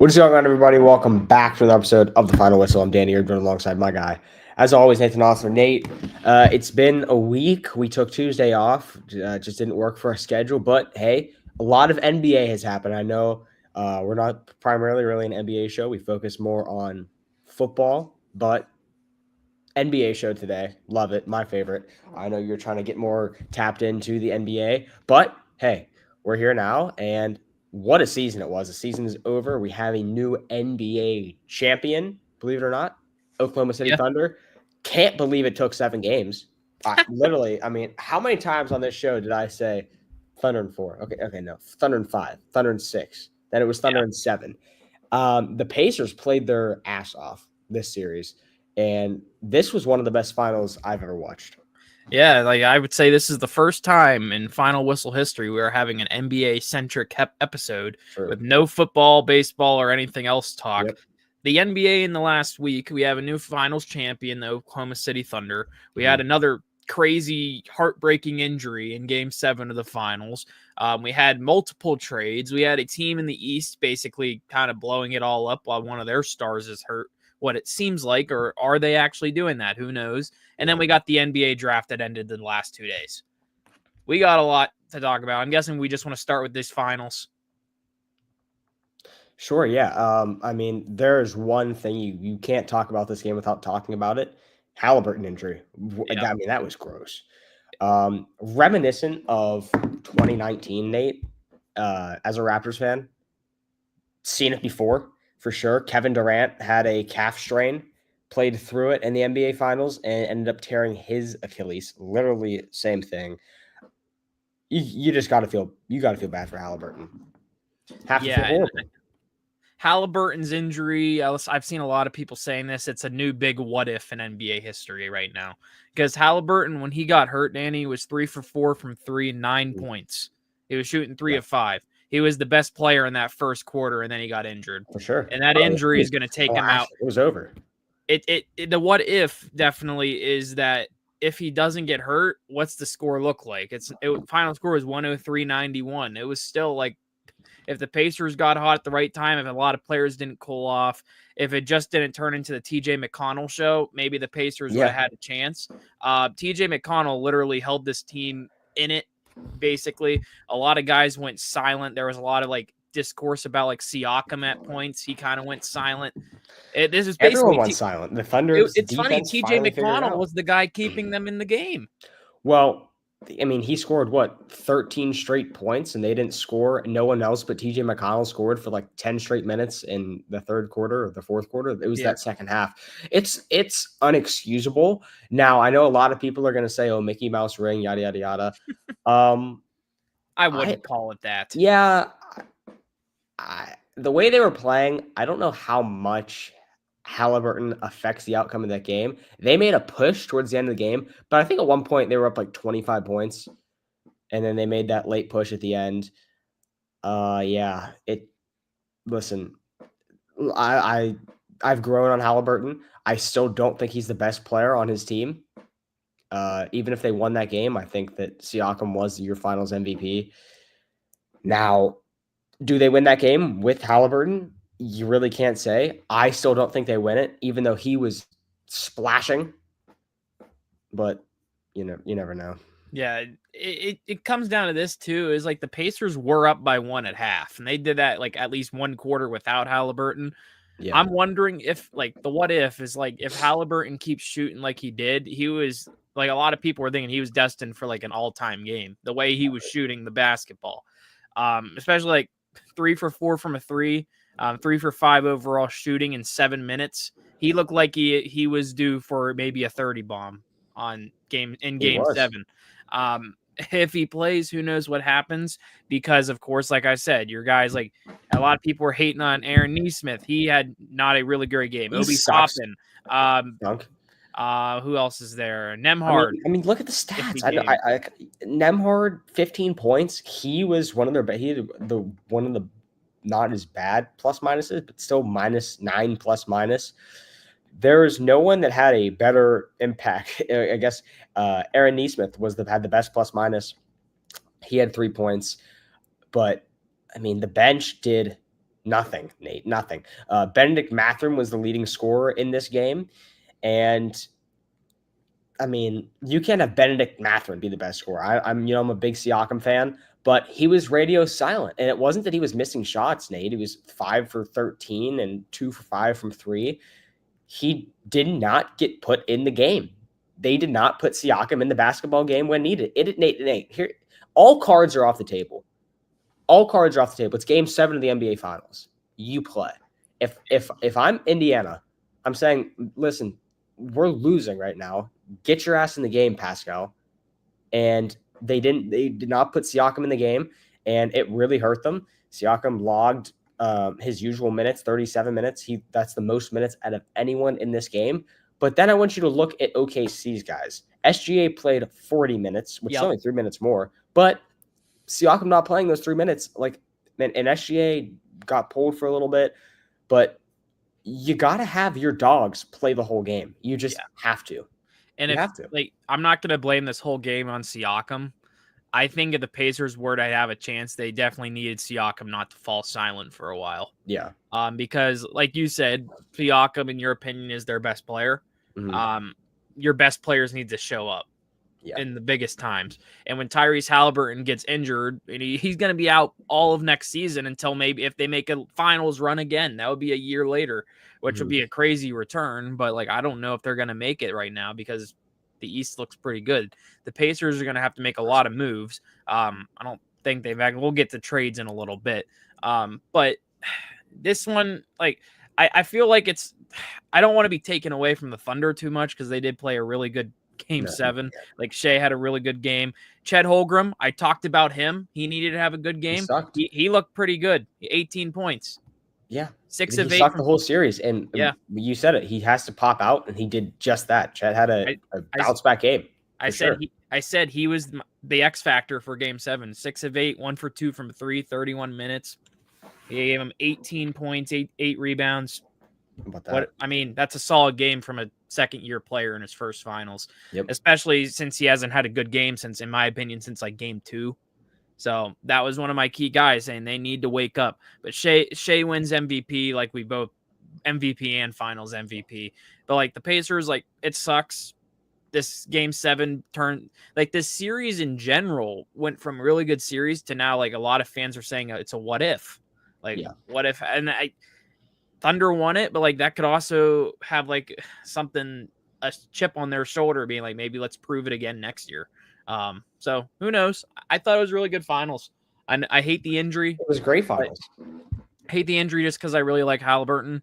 What is going on, everybody? Welcome back to another episode of The Final Whistle. I'm Danny Erdman alongside my guy, as always, Nathan Osler. Nate, it's been a week. We took Tuesday off. Just didn't work for our schedule. But, hey, a lot of NBA has happened. I know we're not primarily really an NBA show. We focus more on football, but NBA show today. Love it. My favorite. I know you're trying to get more tapped into the NBA, but, hey, we're here now, and what a season it was. The season is over. We have a new NBA champion, believe it or not, Oklahoma City Yeah. Thunder. Can't believe it took 7 games. I mean, how many times on this show did I say Thunder in 4? Okay, no. Thunder in 5, Thunder in 6. Then it was Thunder in 7. The Pacers played their ass off this series, and this was one of the best finals I've ever watched. Yeah, like I would say this is the first time in Final Whistle history we are having an NBA-centric episode with no football, baseball, or anything else talk. Yep. The NBA in the last week, we have a new finals champion, the Oklahoma City Thunder. We had another crazy, heartbreaking injury in Game 7 of the finals. We had multiple trades. We had a team in the East basically kind of blowing it all up while one of their stars is hurt. What it seems like, or are they actually doing that? Who knows? And then we got the NBA draft that ended in the last 2 days. We got a lot to talk about. I'm guessing we just want to start with this finals. Sure, yeah. I mean, there's one thing you can't talk about this game without talking about it. Halliburton injury. Yeah. I mean, that was gross. Reminiscent of 2019, Nate, as a Raptors fan. Seen it before, for sure. Kevin Durant had a calf strain, played through it in the NBA Finals, and ended up tearing his Achilles. Literally, same thing. You just got to feel bad for Halliburton. Have to feel horrible. Halliburton's injury, I've seen a lot of people saying this, it's a new big what if in NBA history right now. Because Halliburton, when he got hurt, Danny, was 3 for 4 from 3, 9 points. He was shooting 3 of 5. He was the best player in that first quarter, and then he got injured. For sure. And that injury is going to take him out. It was over. The what if definitely is that if he doesn't get hurt, what's the score look like? Final score was 103-91. It was still like, if the Pacers got hot at the right time, if a lot of players didn't cool off, if it just didn't turn into the TJ McConnell show, maybe the Pacers would have had a chance. TJ McConnell literally held this team in it, basically. A lot of guys went silent. There was a lot of discourse about Siakam at points. He kind of went silent. This is basically everyone went silent. The Thunder. It's funny. TJ McConnell was the guy keeping them in the game. Well, I mean, he scored 13 straight points, and they didn't score. No one else but TJ McConnell scored for 10 straight minutes in the third quarter or the fourth quarter. It was that second half. It's unexcusable. Now, I know a lot of people are going to say, "Oh, Mickey Mouse ring, yada yada yada." I wouldn't call it that. Yeah, the way they were playing, I don't know how much Halliburton affects the outcome of that game. They made a push towards the end of the game, but I think at one point they were up 25 points, and then they made that late push at the end. Listen, I've grown on Halliburton. I still don't think he's the best player on his team. Even if they won that game, I think that Siakam was your finals MVP. Now, do they win that game with Halliburton? You really can't say. I still don't think they win it, even though he was splashing. But you never know. Yeah, it comes down to this too. Is the Pacers were up by 1 at half, and they did that at least one quarter without Halliburton. Yeah. I'm wondering if the what if is if Halliburton keeps shooting like he did, he was a lot of people were thinking he was destined for an all-time game. The way he was shooting the basketball, especially 3 for 4 from a 3. 3 for 5 overall shooting in 7 minutes. He looked like he was due for maybe a 30 bomb on game 7. If he plays, who knows what happens? Because of course, like I said, your guys a lot of people were hating on Aaron Nesmith. He had not a really great game. Obi Toppin. Who else is there? Nemhard. I mean, look at the stats. Nemhard, 15 points. He was one of the not as bad plus minuses, but still -9 plus minus. There is no one that had a better impact. I guess Aaron Nesmith had the best plus minus. He had 3 points, but I mean the bench did Nothing, Nate. Nothing. Benedict Mathurin was the leading scorer in this game, and I mean, you can't have Benedict Mathurin be the best scorer. I'm a big Siakam fan, but he was radio silent, and it wasn't that he was missing shots, Nate. He was 5 for 13 and 2 for 5 from three. He did not get put in the game. They did not put Siakam in the basketball game when needed. Nate, here, all cards are off the table. All cards are off the table. It's Game 7 of the NBA Finals. You play. If I'm Indiana, I'm saying, listen, we're losing right now. Get your ass in the game, Pascal. And they did not put Siakam in the game, and it really hurt them. Siakam logged his usual minutes, 37 minutes. That's the most minutes out of anyone in this game. But then I want you to look at OKC's guys. SGA played 40 minutes, which is only 3 minutes more, but Siakam not playing those 3 minutes, and SGA got pulled for a little bit, but you got to have your dogs play the whole game. You just have to. And I'm not going to blame this whole game on Siakam. I think if the Pacers were to have a chance, they definitely needed Siakam not to fall silent for a while. Yeah. Because like you said, Siakam, in your opinion, is their best player. Mm-hmm. Your best players need to show up in the biggest times. And when Tyrese Halliburton gets injured, and he's going to be out all of next season until maybe if they make a finals run again, that would be a year later, which would be a crazy return. But I don't know if they're going to make it right now because the East looks pretty good. The Pacers are going to have to make a lot of moves. I don't think we'll get to trades in a little bit. But this one, I feel like I don't want to be taken away from the Thunder too much because they did play a really good Game 7. Shea had a really good game. Chet Holmgren, I talked about him. He needed to have a good game. He looked pretty good. 18 points. Yeah. 6 of 8. He sucked the whole series. And you said it. He has to pop out, and he did just that. Chet had a bounce back game. I said he was the X factor for Game 7. 6 of 8, 1 for 2 from 3, 31 minutes. He gave him 18 points, 8 rebounds. About that? That's a solid game from a second-year player in his first finals, especially since he hasn't had a good game in my opinion, since Game 2. So that was one of my key guys saying they need to wake up. But Shea wins MVP, we both MVP and finals MVP. But the Pacers, it sucks. This Game 7 turned this series in general went from really good series to now a lot of fans are saying it's a what if. What if? And Thunder won it, but that could also have something, a chip on their shoulder being maybe let's prove it again next year. So who knows? I thought it was really good finals. And I hate the injury. It was great finals. I hate the injury just because I really like Halliburton.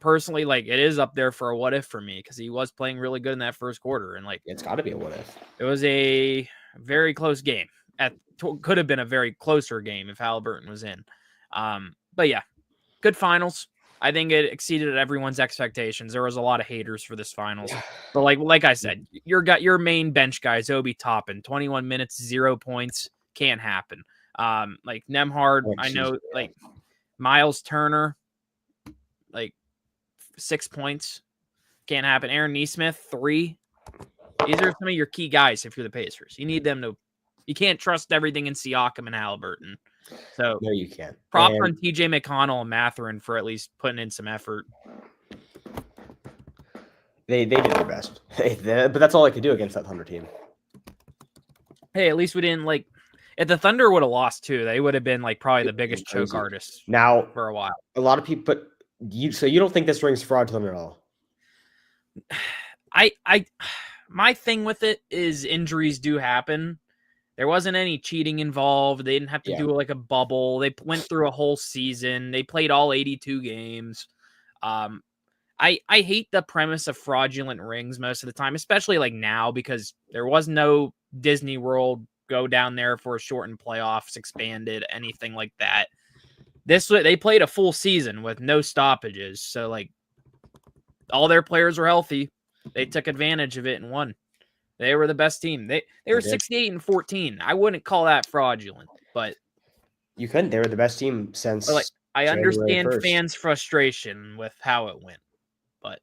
Personally, it is up there for a what if for me because he was playing really good in that first quarter. And it's got to be a what if. It was a very close game. Could have been a very closer game if Halliburton was in. But yeah, good finals. I think it exceeded everyone's expectations. There was a lot of haters for this finals. But like I said, your main bench guys, Obi Toppin, 21 minutes, 0 points, can't happen. Nembhard, I know, Miles Turner, 6 points, can't happen. Aaron Nesmith, 3. These are some of your key guys if you're the Pacers. You need them to. You can't trust everything in Siakam and Halliburton. So no, you can't. Props on TJ McConnell and Mathurin for at least putting in some effort. They did their best, but that's all they could do against that Thunder team. Hey, at least we didn't if the Thunder would have lost too, they would have been probably the biggest choke artists now for a while. A lot of people, but you don't think this rings fraud to them at all? My thing with it is injuries do happen. There wasn't any cheating involved. They didn't have to do a bubble. They went through a whole season. They played all 82 games. I hate the premise of fraudulent rings most of the time, especially now because there was no Disney World go down there for a shortened playoffs, expanded, anything like that. They played a full season with no stoppages. So all their players were healthy. They took advantage of it and won. They were the best team. They were 68-14. I wouldn't call that fraudulent, but you couldn't. They were the best team since. I understand fans' frustration with how it went, but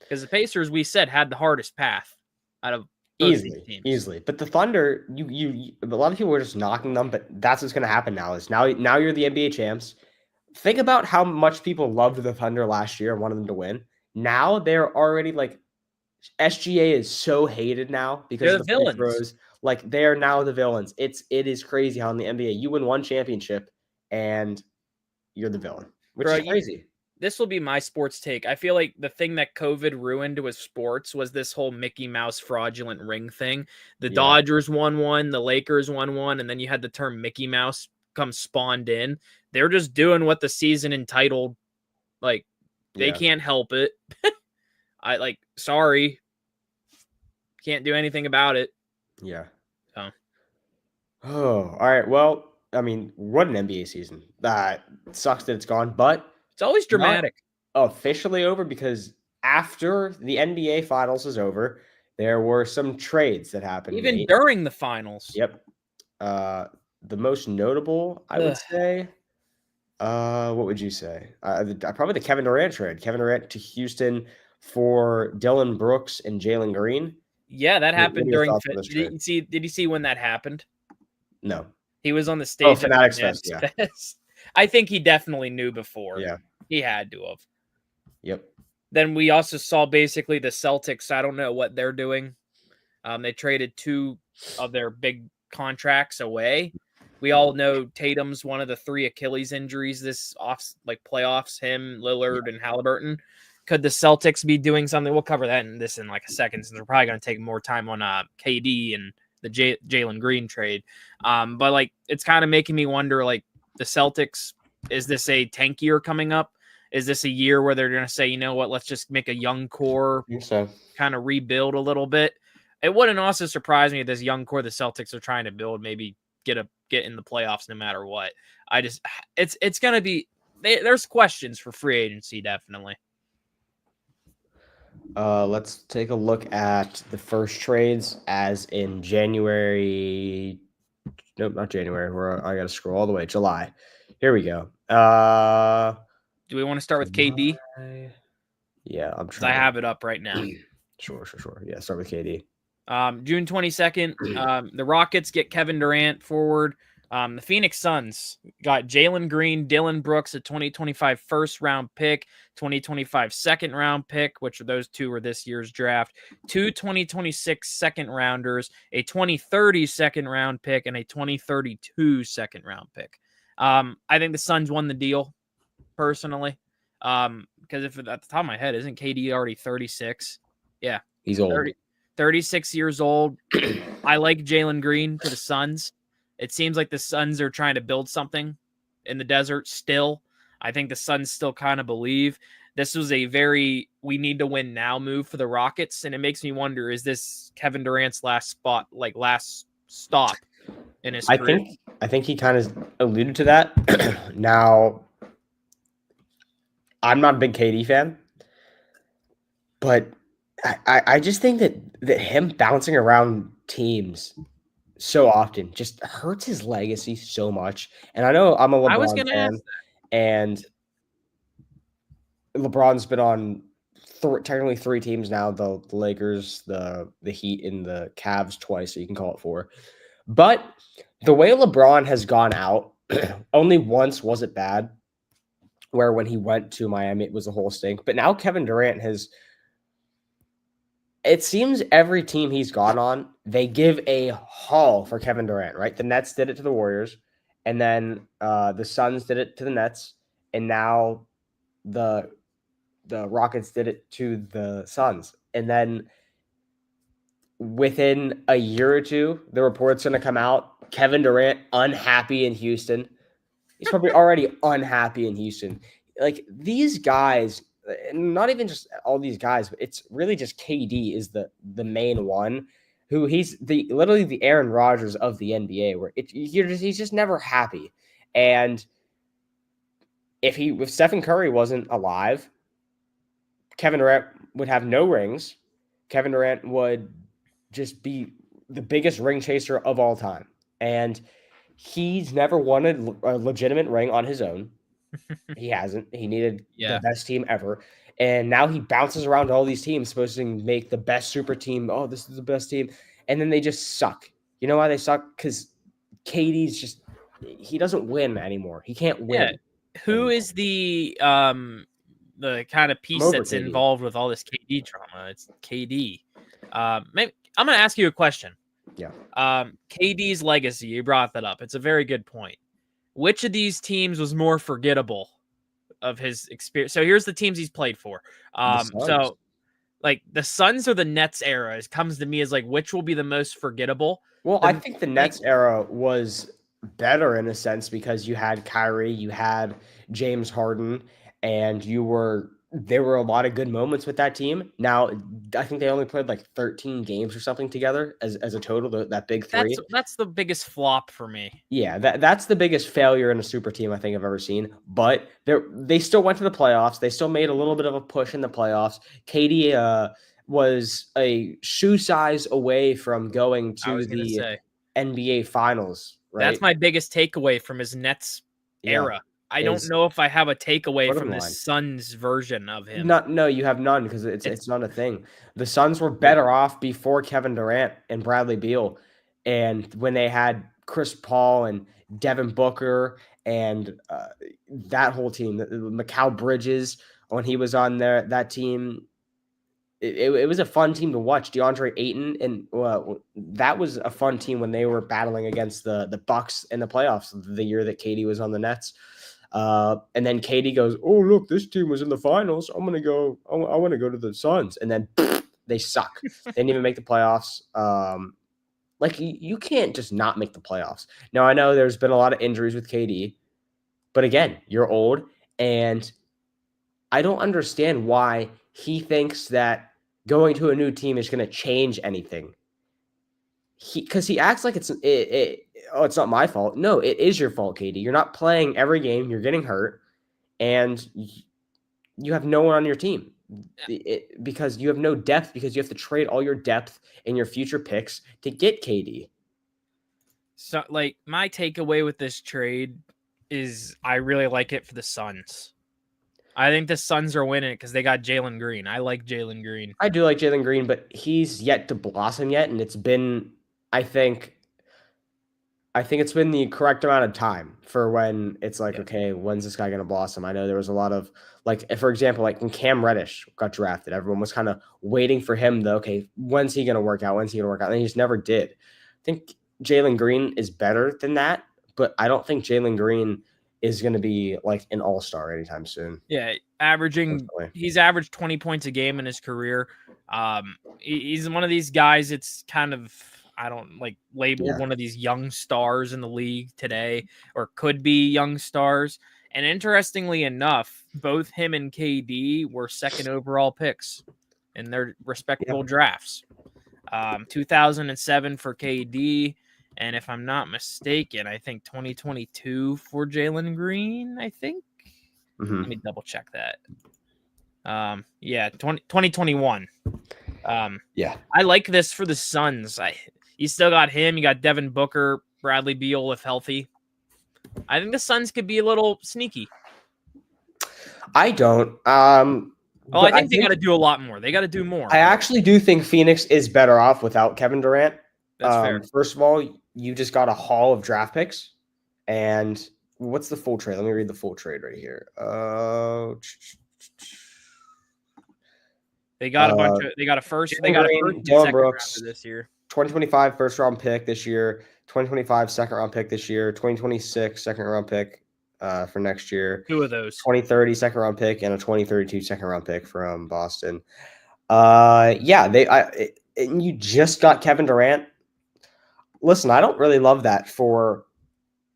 because the Pacers, we said, had the hardest path out of easily. But the Thunder, you a lot of people were just knocking them, but that's what's going to happen now. Now you're the NBA champs. think about how much people loved the Thunder last year and wanted them to win. Now they're already like SGA is so hated now because They're of the the free villains. throws. Like they are now the villains. It is crazy how in the NBA you win one championship and you're the villain, which is Bro, crazy. this will be my sports take. I feel like the thing that COVID ruined with sports was this whole Mickey Mouse fraudulent ring thing. The Yeah. Dodgers won one, the Lakers won one, and then you had the term Mickey Mouse come spawned in. They're just doing what the season entitled. Like, they Yeah. can't help it. Sorry. Can't do anything about it. Yeah. So. Oh, all right. Well, I mean, what an NBA season. That sucks that it's gone, but It's always not dramatic. officially over because after the NBA finals is over, there were some trades that happened, Even Nate. during the finals. Yep. The most notable, I would say, what would you say? Probably the Kevin Durant trade. Kevin Durant to Houston for Dylan Brooks and Jalen Green. Yeah, that What happened are your during. thoughts on this trade? Did you see when that happened? No. He was on the Oh, stage at Fanatics Fest. Fanatics Yeah. Fest. I think he definitely knew before. Yeah. He had to have. Yep. Then we also saw basically the Celtics. I don't know what they're doing. They traded 2 of their big contracts away. We all know Tatum's one of the 3 Achilles injuries this playoffs. Him, Lillard, and Halliburton. Could the Celtics be doing something? We'll cover that in like a second, since we're probably going to take more time on KD and the Jalen Green trade. But like, it's kind of making me wonder, like, the Celtics, is this a tank year coming up? Is this a year where they're going to say, you know what, let's just make a young core, kind of rebuild a little bit? It wouldn't also surprise me if this young core the Celtics are trying to build maybe get in the playoffs no matter what. It's going to be, there's questions for free agency, definitely. Let's take a look at the first trades as in January. Nope, not January. I got to scroll all the way. July. Here we go. Do we want to start with KD? Yeah, I'm trying. I have it up right now. Sure. Yeah, start with KD. June 22nd, the Rockets get Kevin Durant forward. The Phoenix Suns got Jalen Green, Dylan Brooks, a 2025 first-round pick, 2025 second-round pick, which those 2 were this year's draft, 2 2026 second-rounders, a 2030 second-round pick, and a 2032 second-round pick. I think the Suns won the deal, personally, because if at the top of my head, isn't KD already 36? Yeah. He's old. 36 years old. I like Jalen Green to the Suns. It seems like the Suns are trying to build something in the desert still. I think the Suns still kind of believe this was a very we need to win now move for the Rockets. And it makes me wonder, is this Kevin Durant's last stop in his career? I think he kind of alluded to that. Now, I'm not a big KD fan, but I just think that him bouncing around teams so often just hurts his legacy so much. And I know I'm a LeBron fan, and LeBron's been on technically 3 teams now: the Lakers, the Heat, and the Cavs twice, so you can call it 4. But the way LeBron has gone out, only once was it bad, where when he went to Miami, it was a whole stink. But now Kevin Durant has. It seems every team he's gone on, they give a haul for Kevin Durant, right? The Nets did it to the Warriors, and then the Suns did it to the Nets, and now the Rockets did it to the Suns. And then within a year or 2, the report's going to come out, Kevin Durant unhappy in Houston. He's probably already unhappy in Houston. Like, these guys, not even just all these guys, but it's really just KD is the main one, who he's literally the Aaron Rodgers of the NBA, where he's just never happy. And if Stephen Curry wasn't alive, Kevin Durant would have no rings. Kevin Durant would just be the biggest ring chaser of all time. And he's never won a legitimate ring on his own. He hasn't. He needed the best team ever. And now he bounces around all these teams, supposed to make the best super team. Oh, this is the best team. And then they just suck. You know why they suck? Because KD's he doesn't win anymore. He can't win. Who is the kind of I'm piece over that's KD. involved with all this KD drama? It's KD. Maybe I'm going to ask you a question. Yeah. KD's legacy. You brought that up. It's a very good point. Which of these teams was more forgettable of his experience? So here's the teams he's played for. The Suns. So like the Suns or the Nets era it comes to me as like which will be the most forgettable. Well, I The think the like Nets era was better in a sense because you had Kyrie, you had James Harden, and there were a lot of good moments with that team. Now, I think they only played like 13 games or something together as a total, that big three. that's the biggest flop for me. Yeah, that's the biggest failure in a super team I think I've ever seen. But they still went to the playoffs. They still made a little bit of a push in the playoffs. KD was a shoe size away from going I to was gonna the say NBA Finals, that's right? my biggest takeaway from his Nets Yeah, era. I don't is know if I have a takeaway from this borderline. Suns version of him. Not no, you have none because It's it's not a thing. The Suns were better off before Kevin Durant and Bradley Beal, and when they had Chris Paul and Devin Booker and that whole team, Mikal Bridges when he was on that team, it was a fun team to watch. DeAndre Ayton and that was a fun team when they were battling against the Bucks in the playoffs the year that KD was on the Nets. And then KD goes, "Oh look, this team was in the finals. I'm gonna go. I want to go to the Suns." And then they suck. They didn't even make the playoffs. Like you can't just not make the playoffs. Now I know there's been a lot of injuries with KD, but again, you're old, and I don't understand why he thinks that going to a new team is going to change anything. Because he acts like oh, it's not my fault. No, it is your fault, KD. You're not playing every game. You're getting hurt, and you have no one on your team because you have no depth because you have to trade all your depth and your future picks to get KD. so like my takeaway with this trade is I really like it for the Suns. I think the Suns are winning because they got Jalen Green. I like Jalen Green. I do like Jalen Green, but he's yet to blossom yet, and it's been, I think, it's been the correct amount of time for when it's like, Yeah. okay, when's this guy going to blossom? I know there was a lot of like, for example, like when Cam Reddish got drafted, everyone was kind of waiting for him though. Okay, when's he going to work out? When's he going to work out? And he just never did. I think Jalen Green is better than that, but I don't think Jalen Green is going to be like an all-star anytime soon. Yeah, he's averaged 20 points a game in his career. He's one of these guys. It's kind of I don't like labeled one of these young stars in the league today, or could be young stars. And interestingly enough, both him and KD were second overall picks in their respectable drafts. 2007 for KD, and if I'm not mistaken, I think 2022 for Jalen Green. I think. Mm-hmm. Let me double check that. Yeah, 2021. Yeah. I like this for the Suns. You still got him. You got Devin Booker, Bradley Beal if healthy. I think the Suns could be a little sneaky. I don't. Well, I think they got to do a lot more. They got to do more. I actually do think Phoenix is better off without Kevin Durant. That's fair. First of all, you just got a haul of draft picks, and what's the full trade? Let me read the full trade right here. They got a bunch of. They got a first. They got a first and Dylan second Brooks this year. 2025 first round pick this year. 2025 second round pick this year. 2026 second round pick for next year. 2 of those. 2030 second round pick and a 2032 second round pick from Boston. Yeah, and you just got Kevin Durant. Listen, I don't really love that for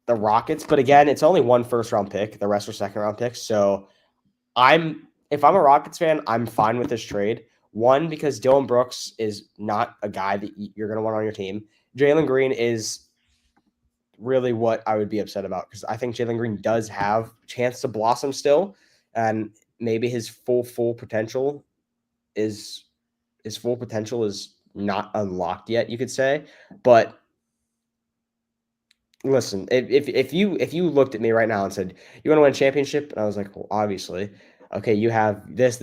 the Rockets, but again, it's only one first round pick. The rest are second round picks. So if I'm a Rockets fan, I'm fine with this trade. One, because Dylan Brooks is not a guy that you're going to want on your team. Jalen Green is really what I would be upset about because I think Jalen Green does have a chance to blossom still, and maybe his full potential is not unlocked yet, you could say. But listen, if you looked at me right now and said you want to win a championship, and I was like, well, obviously. Okay, you have this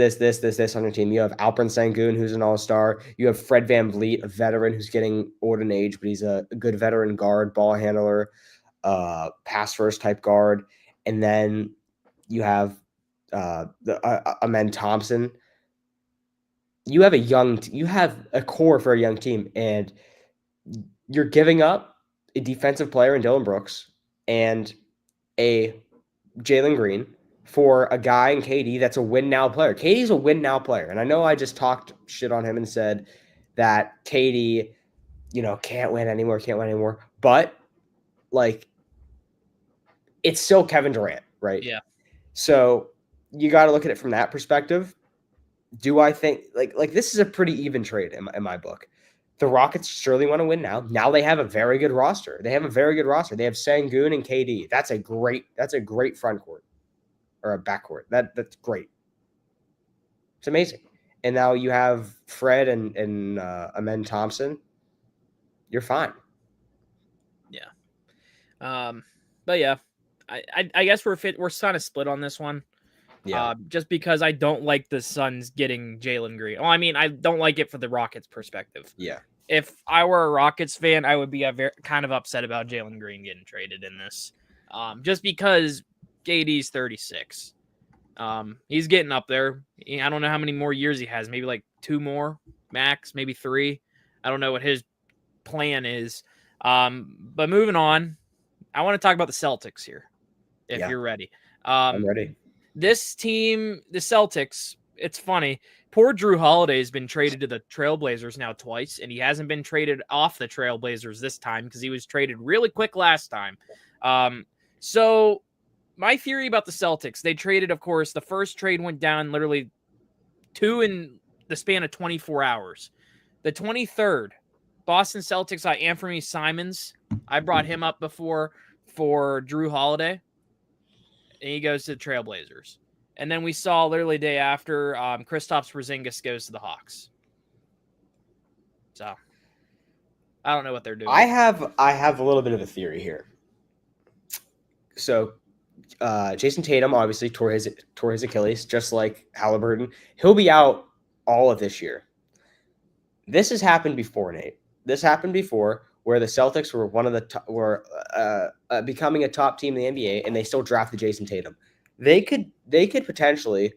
on your team. You have Alperen Sengun, who's an all-star. You have Fred VanVleet, a veteran who's getting old in age, but he's a good veteran guard, ball handler, pass first type guard. And then You have Amen Thompson. You have you have a core for a young team, and you're giving up a defensive player in Dylan Brooks and a Jalen Green for a guy in KD that's a win now player. KD's a win now player. And I know I just talked shit on him and said that KD, can't win anymore. But like it's still Kevin Durant, right? Yeah. So you got to look at it from that perspective. Do I think like this is a pretty even trade in my book? The Rockets surely want to win now. Now they have a very good roster. They have They have Sengun and KD. That's a great front court or a backcourt. That's great. It's amazing. And now you have Fred and Amen Thompson. You're fine. Yeah. But yeah, I guess we're kind of split on this one. Yeah. Just because I don't like the Suns getting Jalen Green. Oh, I mean, I don't like it for the Rockets' perspective. Yeah. If I were a Rockets fan, I would be kind of upset about Jalen Green getting traded in this. Just because KD's 36. He's getting up there. I don't know how many more years he has. Maybe like 2 more max, maybe 3. I don't know what his plan is. But moving on, I want to talk about the Celtics here, if you're ready. I'm ready. This team, the Celtics, it's funny. Poor Drew Holiday has been traded to the Trailblazers now twice, and he hasn't been traded off the Trailblazers this time because he was traded really quick last time. So my theory about the Celtics, they traded, of course, the first trade went down literally 2 in the span of 24 hours. The 23rd, Boston Celtics got Anthony Simons. I brought him up before for Drew Holiday. And he goes to the Trailblazers. And then we saw literally day after Kristaps Porzingis goes to the Hawks. So I don't know what they're doing. I have a little bit of a theory here. So Jason Tatum obviously tore his Achilles, just like Halliburton. He'll be out all of this year. This has happened before, Nate. This happened before where the Celtics were becoming a top team in the NBA, and they still drafted Jason Tatum. They could potentially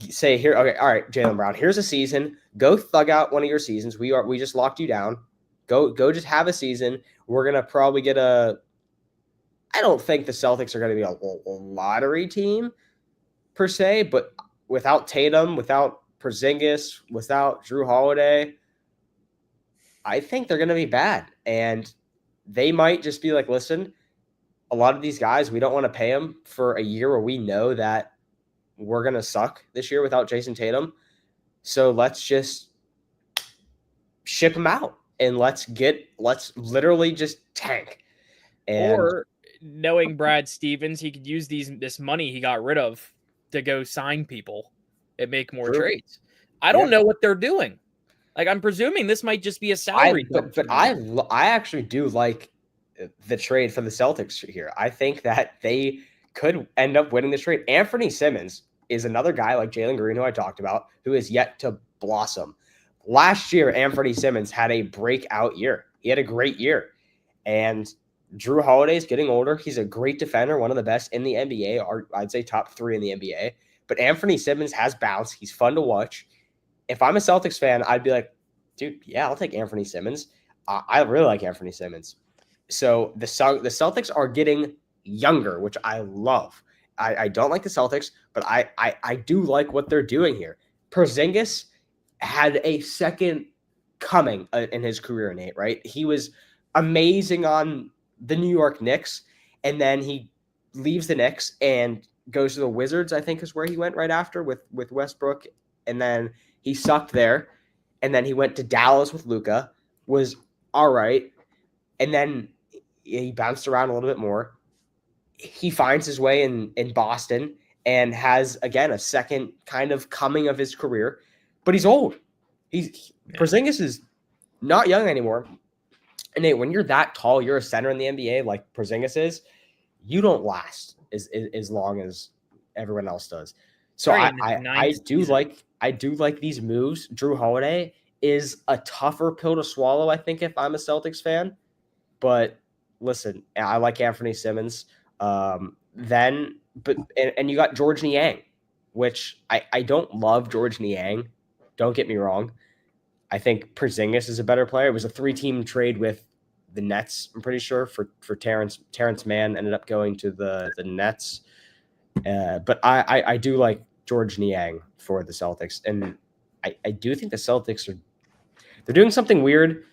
say here, okay, all right, Jaylen Brown, here's a season. Go thug out one of your seasons. We just locked you down. Go just have a season. We're gonna probably get a. I don't think the Celtics are going to be a lottery team per se, but without Tatum, without Porzingis, without Drew Holiday, I think they're going to be bad. And they might just be like, listen, a lot of these guys, we don't want to pay them for a year where we know that we're going to suck this year without Jason Tatum. So let's just ship them out and let's literally just tank. Or knowing Brad Stevens, he could use this money he got rid of to go sign people and make more trades. I don't know what they're doing. Like, I'm presuming this might just be a salary dump. But I actually do like the trade for the Celtics here. I think that they could end up winning this trade. Anthony Simmons is another guy like Jalen Green, who I talked about, who is yet to blossom. Last year, Anthony Simmons had a breakout year. He had a great year. And Drew Holiday is getting older. He's a great defender, one of the best in the NBA, or I'd say top 3 in the NBA. But Anthony Simmons has bounce. He's fun to watch. If I'm a Celtics fan, I'd be like, dude, yeah, I'll take Anthony Simmons. I really like Anthony Simmons. So the Celtics are getting younger, which I love. I don't like the Celtics, but I do like what they're doing here. Porzingis had a second coming in his career, Nate, right? He was amazing on the New York Knicks, and then he leaves the Knicks and goes to the Wizards, I think is where he went right after with Westbrook, and then he sucked there, and then he went to Dallas with Luka, was all right, and then he bounced around a little bit more. He finds his way in Boston and has, again, a second kind of coming of his career, but he's old. Porzingis is not young anymore. And Nate, when you're that tall, you're a center in the NBA like Porzingis is, you don't last as long as everyone else does. So I do like these moves. Drew Holiday is a tougher pill to swallow, I think, if I'm a Celtics fan. But listen, I like Anthony Simmons. Then but and you got George Niang, which I don't love George Niang. Don't get me wrong. I think Porzingis is a better player. It was a 3-team trade with the Nets, I'm pretty sure, for Terrence. Terrence Mann ended up going to the Nets. But I do like George Niang for the Celtics. And I do think the Celtics they're doing something weird,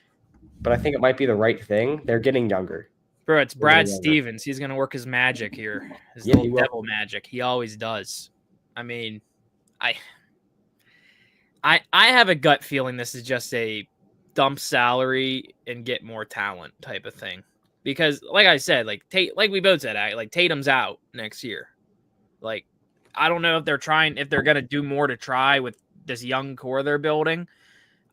but I think it might be the right thing. They're getting younger. Bro, it's Brad Stevens. He's going to work his magic here. His little devil magic. He always does. I mean, I have a gut feeling this is just a dump salary and get more talent type of thing. Because, like I said, like we both said, like Tatum's out next year. Like, I don't know if they're going to do more to try with this young core they're building.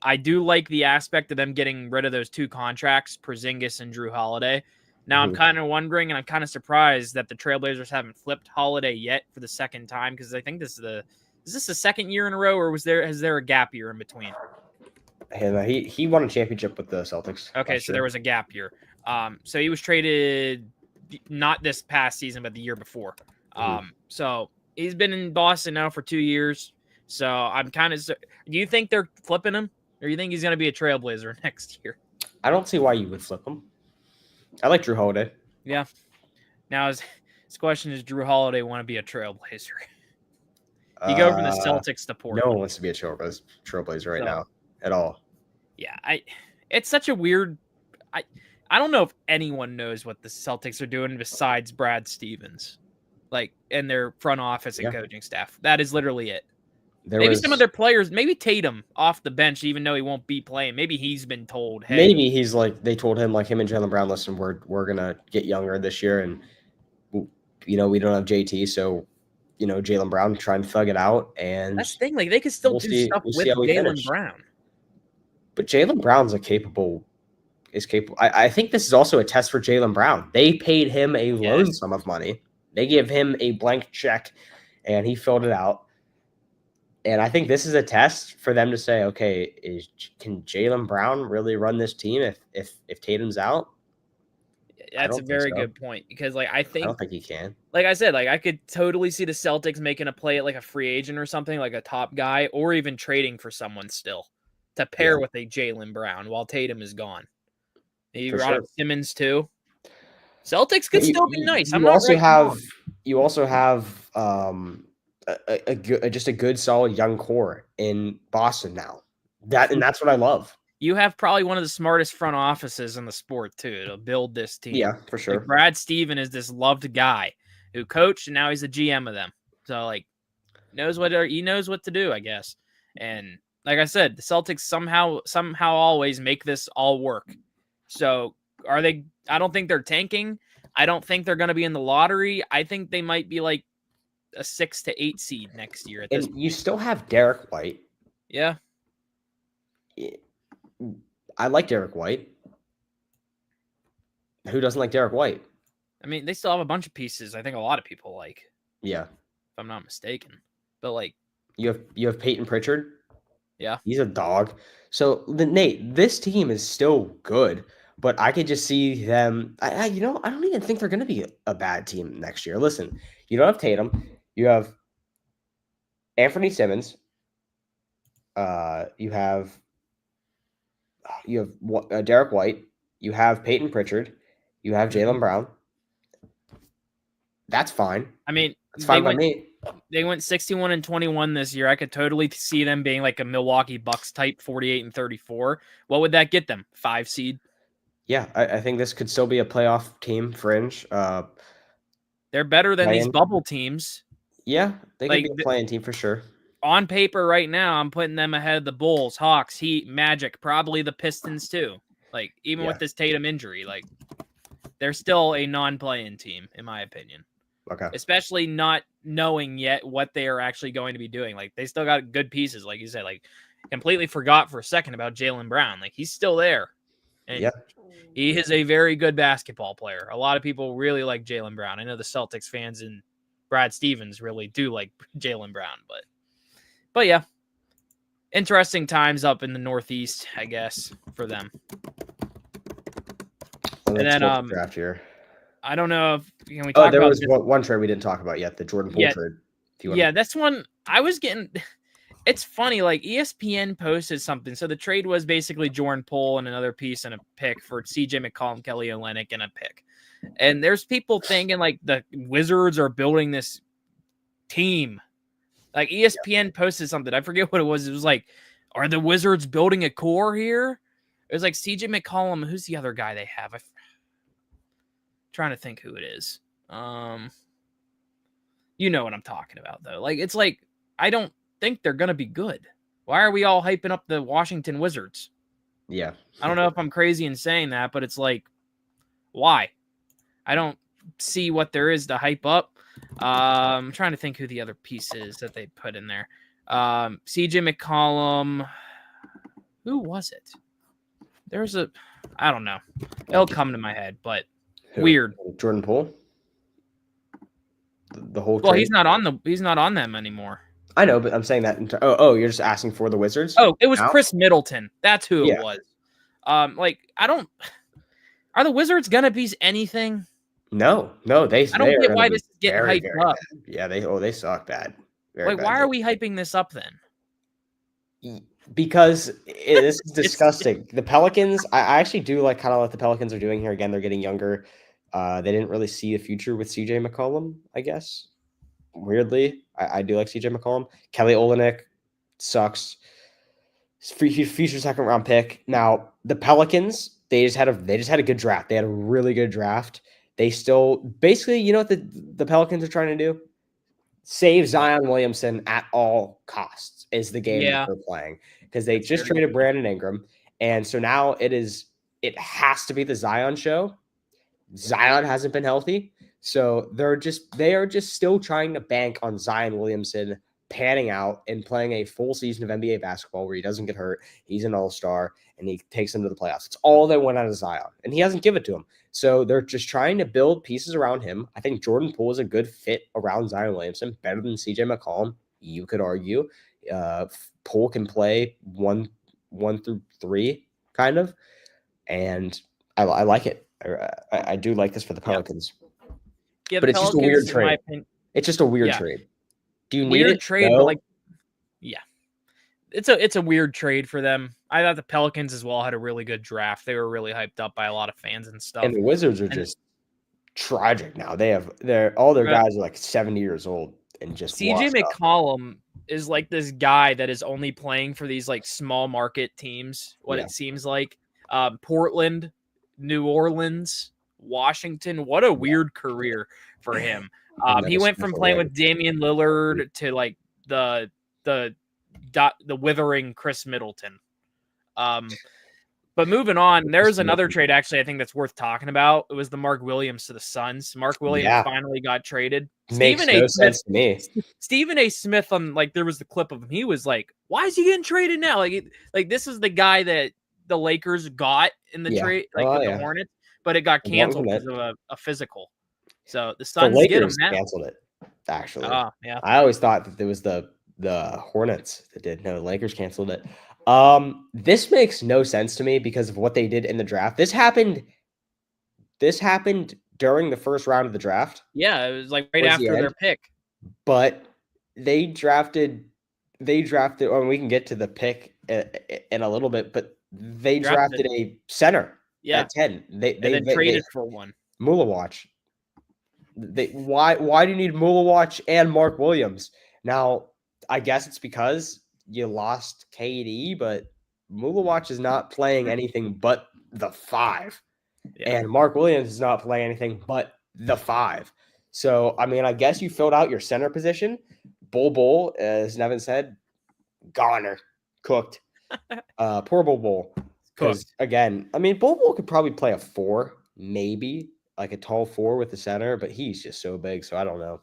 I do like the aspect of them getting rid of those 2 contracts, Porzingis and Drew Holiday. Now, I'm kind of wondering, and I'm kind of surprised that the Trailblazers haven't flipped Holiday yet for the second time, because I think is this the second year in a row, or has there a gap year in between? He won a championship with the Celtics. Okay, so there was a gap year. So he was traded not this past season, but the year before. So he's been in Boston now for 2 years. So I'm kind of. Do you think they're flipping him, or do you think he's going to be a Trailblazer next year? I don't see why you would flip him. I like Drew Holiday. Yeah. Now his question is: Drew Holiday want to be a Trailblazer? You go from the Celtics to Portland. No one wants to be a Trailblazer right now at all. Yeah, it's such a weird. I don't know if anyone knows what the Celtics are doing besides Brad Stevens, like, and their front office and coaching staff. That is literally it. Maybe some of their players, maybe Tatum off the bench, even though he won't be playing. Maybe he's been told, hey. Maybe he's like, they told him, like him and Jaylen Brown, listen, we're going to get younger this year. And, we don't have JT. So, Jaylen Brown try and thug it out. And that's the thing. Like, they could still do stuff with Jaylen Brown. But Jaylen Brown's capable. I think this is also a test for Jaylen Brown. They paid him a loan sum of money. They give him a blank check, and he filled it out. And I think this is a test for them to say, okay, can Jaylen Brown really run this team if Tatum's out? That's a very good point, because I don't think he can. Like I said, I could totally see the Celtics making a play at a free agent or something, like a top guy, or even trading for someone still to pair with a Jaylen Brown while Tatum is gone. You brought up Simmons too. Celtics could still be nice. You also have just a good solid young core in Boston now. That's what I love. You have probably one of the smartest front offices in the sport too to build this team. Yeah, for sure. Brad Stevens is this loved guy who coached, and now he's the GM of them. So he knows what to do, I guess. And like I said, the Celtics somehow always make this all work. So are they? I don't think they're tanking. I don't think they're going to be in the lottery. I think they might be like a 6 to 8 seed next year. You still have Derek White. Yeah. I like Derek White. Who doesn't like Derek White? I mean, they still have a bunch of pieces I think a lot of people like. Yeah. If I'm not mistaken. But you have Peyton Pritchard. Yeah. He's a dog. So Nate, this team is still good, but I could just see them. I don't even think they're going to be a bad team next year. Listen, you don't have Tatum. You have Anthony Simmons. You have Derek White. You have Peyton Pritchard. You have Jaylen Brown. That's fine. I mean, it's fine by me. They went 61-21 this year. I could totally see them being like a Milwaukee Bucks type, 48-34. What would that get them? 5 seed? Yeah, I think this could still be a playoff team, fringe. They're better than these bubble teams. Yeah, they could be a playing team for sure. On paper right now, I'm putting them ahead of the Bulls, Hawks, Heat, Magic, probably the Pistons too. Even with this Tatum injury, they're still a non-playing team, in my opinion. Okay. Especially not knowing yet what they are actually going to be doing. They still got good pieces, like you said. Completely forgot for a second about Jaylen Brown. He's still there. And he is a very good basketball player. A lot of people really like Jaylen Brown. I know the Celtics fans and Brad Stevens really do like Jaylen Brown, but yeah, interesting times up in the Northeast, I guess, for them. And then draft here. I don't know if we Oh, talk there about was this one trade we didn't talk about yet, the Jordan Poole yet. trade. If you want Yeah, this one I was getting. It's funny, like ESPN posted something. So the trade was basically Jordan Poole and another piece and a pick for CJ McCollum, Kelly Olynyk, and a pick. And there's people thinking like the Wizards are building this team. Like ESPN posted something. I forget what it was. It was like, are the Wizards building a core here? It was like CJ McCollum. Who's the other guy they have? I'm trying to think who it is. You know what I'm talking about, though. Like, it's like, I don't think they're going to be good. Why are we all hyping up the Washington Wizards? Yeah. I don't know if I'm crazy in saying that, but it's like, why? I don't see what there is to hype up. I'm trying to think who the other piece is that they put in there. CJ McCollum. Who was it? There's I don't know. It'll come to my head, but Who? weird. Jordan Poole? The whole Well, trade? he's not on them anymore. I know, but I'm saying that. You're just asking for the Wizards? Oh, it was now? Chris Middleton. That's who Yeah. it was. Like I don't. Are the Wizards gonna be anything? No, they. I don't They get are why be this is getting very, hyped very up. bad. Yeah, they suck bad. Very Like, bad. why are we hyping this up then? Because this is It's disgusting. The Pelicans, I actually do like kind of what the Pelicans are doing here. Again, they're getting younger. They didn't really see a future with CJ McCollum, I guess. Weirdly, I do like CJ McCollum. Kelly Olynyk sucks. Future second round pick. Now the Pelicans, they just had a good draft. They had a really good draft. They still basically, you know what the Pelicans are trying to do? Save Zion Williamson at all costs is the game that Yeah, they're playing, because they that's just very traded true. Brandon Ingram, and so now it has to be the Zion show. Zion hasn't been healthy, so they are just still trying to bank on Zion Williamson panning out and playing a full season of NBA basketball where he doesn't get hurt. He's an all-star and he takes them to the playoffs. It's all they want out of Zion, and he hasn't given it to him. So they're just trying to build pieces around him. I think Jordan Poole is a good fit around Zion Williamson, better than CJ McCollum. You could argue. Poole can play one through three, kind of, and I like it. I do like this for the Pelicans. Yeah, But the it's just a weird Pelicans, in my trade. opinion, It's just a weird yeah, trade. Do you need weird it? trade, No. but like, yeah, it's a weird trade for them. I thought the Pelicans as well had a really good draft. They were really hyped up by a lot of fans and stuff. And the Wizards are just tragic now. All their guys are like 70 years old and just CJ McCollum is like this guy that is only playing for these like small market teams. It seems like Portland, New Orleans, Washington. What a weird career for him. He went from playing with Damian Lillard to like the withering Chris Middleton. But moving on, there's another trade actually I think that's worth talking about. It was the Mark Williams to the Suns. Mark Williams finally got traded. Makes no sense to me. Stephen A. Smith on there was the clip of him. He was like, "Why is he getting traded now?" Like this is the guy that the Lakers got in the trade, with the Hornets, but it got canceled because of a physical. So the Suns get him now. Canceled it. Actually, yeah. I always thought that there was the Hornets that did. No, the Lakers canceled it. This makes no sense to me because of what they did in the draft. This happened during the first round of the draft. Yeah, it was like right after their pick. But they drafted, or we can get to the pick in a little bit, but they drafted a center at 10. They traded for one. Mulawatch. Why do you need Mulawatch and Mark Williams? Now, I guess it's because you lost KD, but Mulawatch is not playing anything but the 5. Yeah. And Mark Williams is not playing anything but the 5. So, I mean, I guess you filled out your center position. Bull, as Nevin said, goner, cooked. Poor Bull. Because, again, I mean, Bull could probably play a 4, maybe, like a tall 4 with the center, but he's just so big, so I don't know.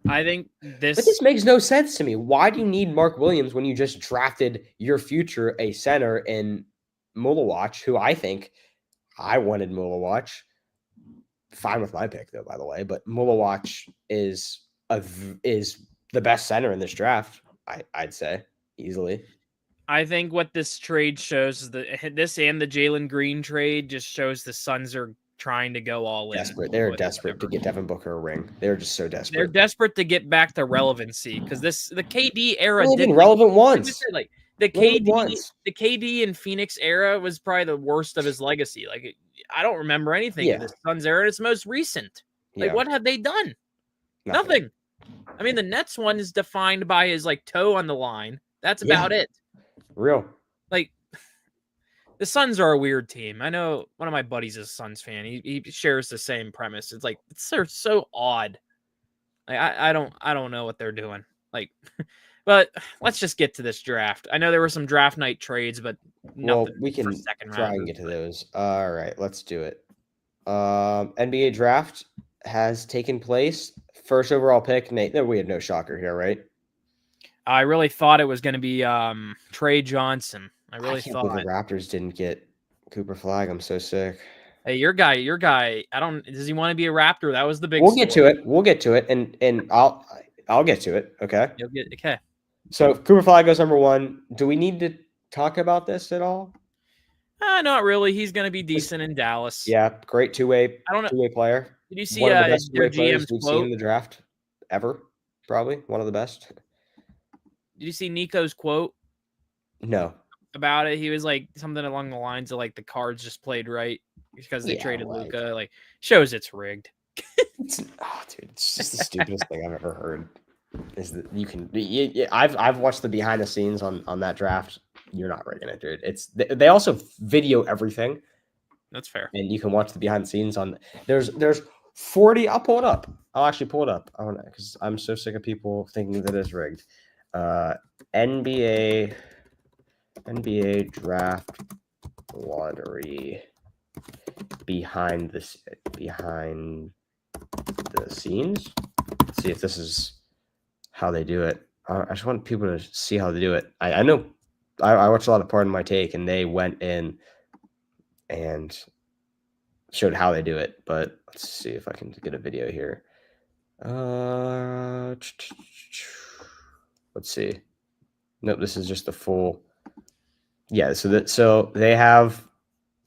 I think But this makes no sense to me. Why do you need Mark Williams when you just drafted your future a center in Mulawatch, who I think I wanted Mulawatch. Fine with my pick, though, by the way. But Mulawatch is the best center in this draft, I'd say, easily. I think what this trade shows is this and the Jalen Green trade just shows the Suns are trying to go all in. Desperate. They're desperate to get Devin Booker a ring. They're just so desperate. They're desperate to get back to relevancy because the KD era They've did been relevant once. like the KD in Phoenix era was probably the worst of his legacy. Like I don't remember anything of the Suns era. It's most recent. Like what have they done? Nothing. I mean, the Nets one is defined by his like toe on the line. That's about it. Real. Like the Suns are a weird team. I know one of my buddies is a Suns fan. He shares the same premise. It's like they're so odd. Like I don't know what they're doing. Like, but let's just get to this draft. I know there were some draft night trades, but nothing. We can try and get to those. All right, let's do it. NBA draft has taken place. First overall pick, Nate. We had no shocker here, right? I really thought it was going to be Trey Johnson. I really thought the Raptors didn't get Cooper Flag. I'm so sick. Hey, your guy. Does he want to be a Raptor? That was the big. We'll get to it, and I'll get to it. Okay. Okay. So Cooper Flag goes number 1. Do we need to talk about this at all? Not really. He's going to be decent in Dallas. Yeah, great two-way player. Did you see one of the best your GM's GM's we've quote seen in the draft ever? Probably one of the best. Did you see Nico's quote? No. About it, he was like something along the lines of like the cards just played right because they traded Luka. Like shows it's rigged. Dude, it's just the stupidest thing I've ever heard. Is that you can? I've watched the behind the scenes on that draft. You're not rigging it, dude. They also video everything. That's fair. And you can watch the behind the scenes on. There's 40. I'll pull it up. I'll actually pull it up. I don't know because I'm so sick of people thinking that it's rigged. NBA draft lottery behind the scenes. Let's see if this is how they do it. I just want people to see how they do it. I know I watched a lot of Pardon My Take, and they went in and showed how they do it. But let's see if I can get a video here. Let's see. Nope, this is just the full. Yeah, so they have.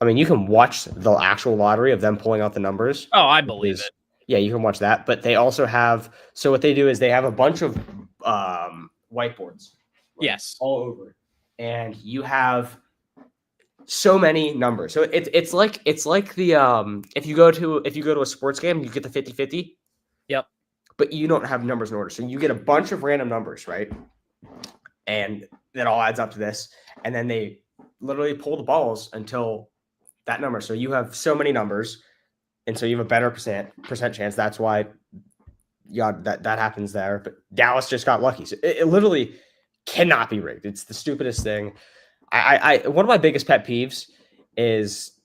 I mean, you can watch the actual lottery of them pulling out the numbers. Oh, I believe it. Yeah, you can watch that. But they also have. So what they do is they have a bunch of whiteboards. Yes. All over, and you have so many numbers. So it's like the if you go to a sports game, you get the 50-50. Yep. But you don't have numbers in order, so you get a bunch of random numbers, right? And that all adds up to this, and then they literally pull the balls until that number. So you have so many numbers, and so you have a better percent chance. That's why, that happens there. But Dallas just got lucky. So it literally cannot be rigged. It's the stupidest thing. I one of my biggest pet peeves is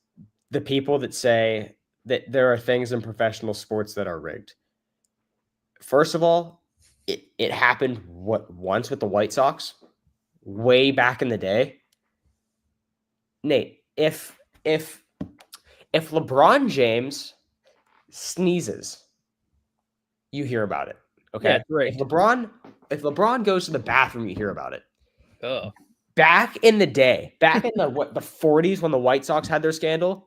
the people that say that there are things in professional sports that are rigged. First of all, it happened once with the White Sox way back in the day. Nate, if LeBron James sneezes, you hear about it. Okay. Yeah, right. If LeBron goes to the bathroom, you hear about it. Oh. Back in the day, back in the 40s when the White Sox had their scandal,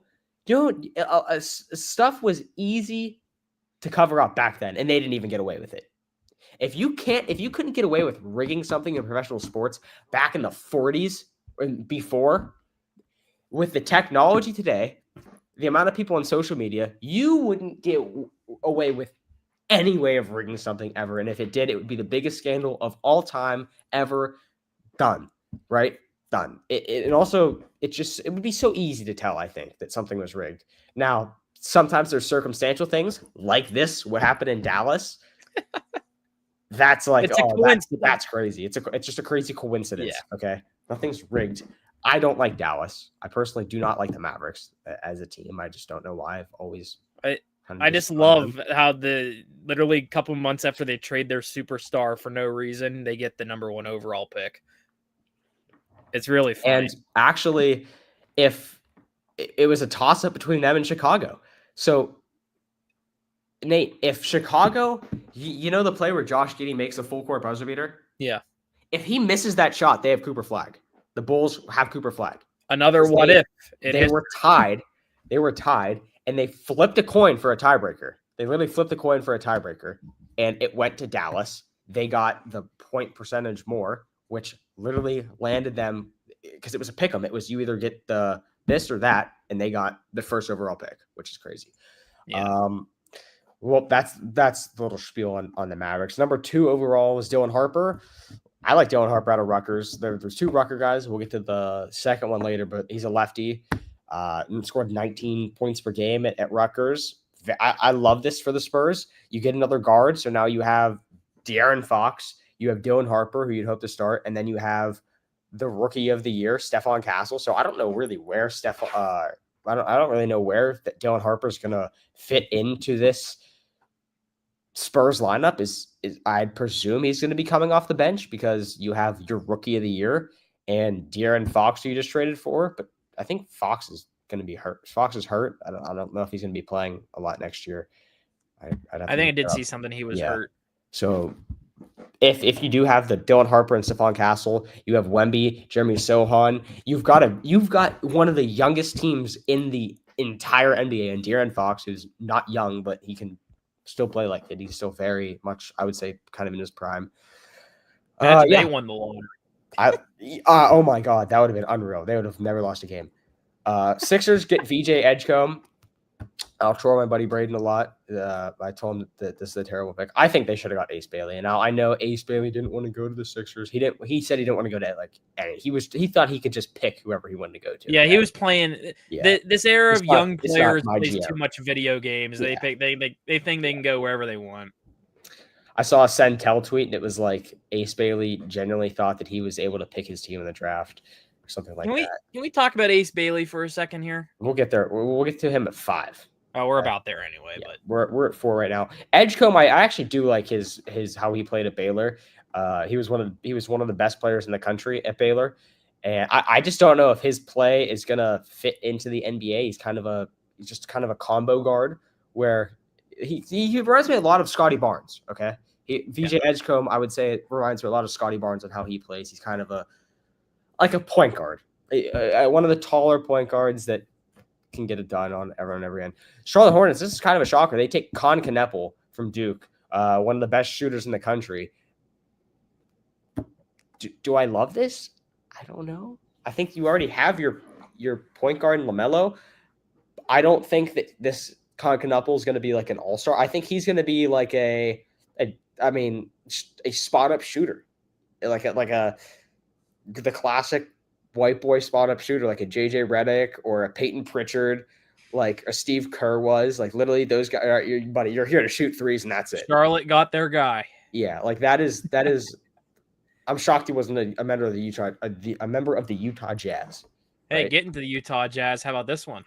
stuff was easy to cover up back then, and they didn't even get away with it. If you couldn't get away with rigging something in professional sports back in the 40s and before, with the technology today, the amount of people on social media, you wouldn't get away with any way of rigging something ever. And if it did, it would be the biggest scandal of all time ever done. Right? Done. It would be so easy to tell, I think, that something was rigged. Now, sometimes there's circumstantial things like this, what happened in Dallas. That's like, that's crazy. It's just a crazy coincidence. Yeah. Okay. Nothing's rigged. I don't like Dallas. I personally do not like the Mavericks as a team. I just don't know why. I've always. I just love how literally a couple months after they trade their superstar for no reason, they get the number 1 overall pick. It's really funny. And actually, if it was a toss up between them and Chicago. So, Nate, if Chicago, you know the play where Josh Giddey makes a full court buzzer beater? Yeah. If he misses that shot, they have Cooper Flag. The Bulls have Cooper Flag. Another what if. They were tied. And and they flipped a coin for a tiebreaker. They literally flipped a coin for a tiebreaker, and it went to Dallas. They got the point percentage more, which literally landed them because it was a pick 'em. It was you either get the this or that, and they got the first overall pick, which is crazy. Yeah. Well, that's the little spiel on the Mavericks. Number 2 overall was Dylan Harper. I like Dylan Harper out of Rutgers. There's 2 Rucker guys. We'll get to the second one later, but he's a lefty. Scored 19 points per game at Rutgers. I love this for the Spurs. You get another guard, so now you have De'Aaron Fox, you have Dylan Harper, who you'd hope to start, and then you have the Rookie of the Year, Stephon Castle. So I don't know really where I don't really know where Dylan Harper is going to fit into this Spurs lineup. Is I'd presume he's going to be coming off the bench because you have your Rookie of the Year and De'Aaron Fox, who you just traded for, but I think Fox is going to be hurt. Fox is hurt. I don't know if he's going to be playing a lot next year. I think I did see something he was hurt. So if you do have the Dylan Harper and Stephon Castle, you have Wemby, Jeremy Sohan, you've got one of the youngest teams in the entire NBA, and De'Aaron Fox, who's not young, but he can still play like it. He's still very much, I would say, kind of in his prime. They won the lottery. Oh my God, that would have been unreal. They would have never lost a game. Sixers get VJ Edgecombe. I'll troll my buddy Braden a lot. I told him that this is a terrible pick. I think they should have got Ace Bailey. And now I know Ace Bailey didn't want to go to the Sixers. He didn't. He said he didn't want to go to any. He thought he could just pick whoever he wanted to go to. Yeah, he was playing. Yeah. This era of young players plays too much video games. Yeah. They think they can go wherever they want. I saw a Sentel tweet, and it was like Ace Bailey genuinely thought that he was able to pick his team in the draft or something like that. Can we talk about Ace Bailey for a second here? We'll get there. We'll get to him at 5. Oh, we're about there anyway, yeah, but we're at 4 right now. Edgecombe, I actually do like his how he played at Baylor. He was one of the best players in the country at Baylor, and I just don't know if his play is gonna fit into the NBA. He's just kind of a combo guard where he reminds me a lot of Scotty Barnes. Okay, VJ Edgecombe, I would say, it reminds me a lot of Scotty Barnes on how he plays. He's kind of like a point guard, one of the taller point guards that can get it done on every end. Charlotte Hornets, this is kind of a shocker. They take Con Kneppel from Duke, one of the best shooters in the country. Do I love this? I don't know. I think you already have your point guard in LaMelo. I don't think that this Con Kneppel is going to be like an all-star. I think he's going to be like a spot-up shooter, like the classic white boy spot up shooter, like a JJ Redick or a Peyton Pritchard, like a Steve Kerr was. Like literally those guys, buddy, you're here to shoot threes and that's it. Charlotte got their guy. Yeah, like that is. I'm shocked he wasn't a member of the Utah Jazz. Hey, right? Getting to the Utah Jazz. How about this one?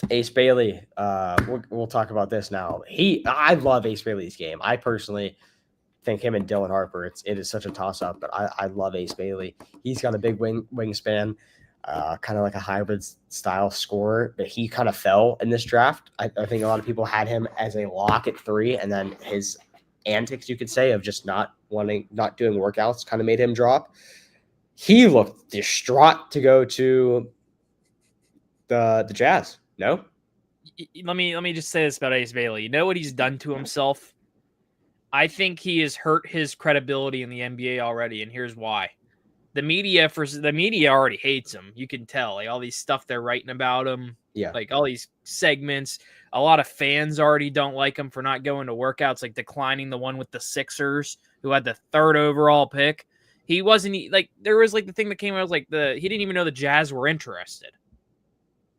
Ace Bailey. We'll talk about this now. I love Ace Bailey's game. I personally think him and Dylan Harper, it is such a toss-up, but I love Ace Bailey. He's got a big wingspan, kind of like a hybrid style scorer, but he kind of fell in this draft. I think a lot of people had him as a lock at 3, and then his antics, you could say, of just not doing workouts kind of made him drop. He looked distraught to go to the Jazz. No? Let me just say this about Ace Bailey. You know what he's done to himself? I think he has hurt his credibility in the NBA already, and here's why. The media already hates him. You can tell, like all these stuff they're writing about him. Yeah. Like all these segments. A lot of fans already don't like him for not going to workouts, like declining the one with the Sixers, who had the 3rd overall pick. He wasn't like, there was like the thing that came out was like he didn't even know the Jazz were interested.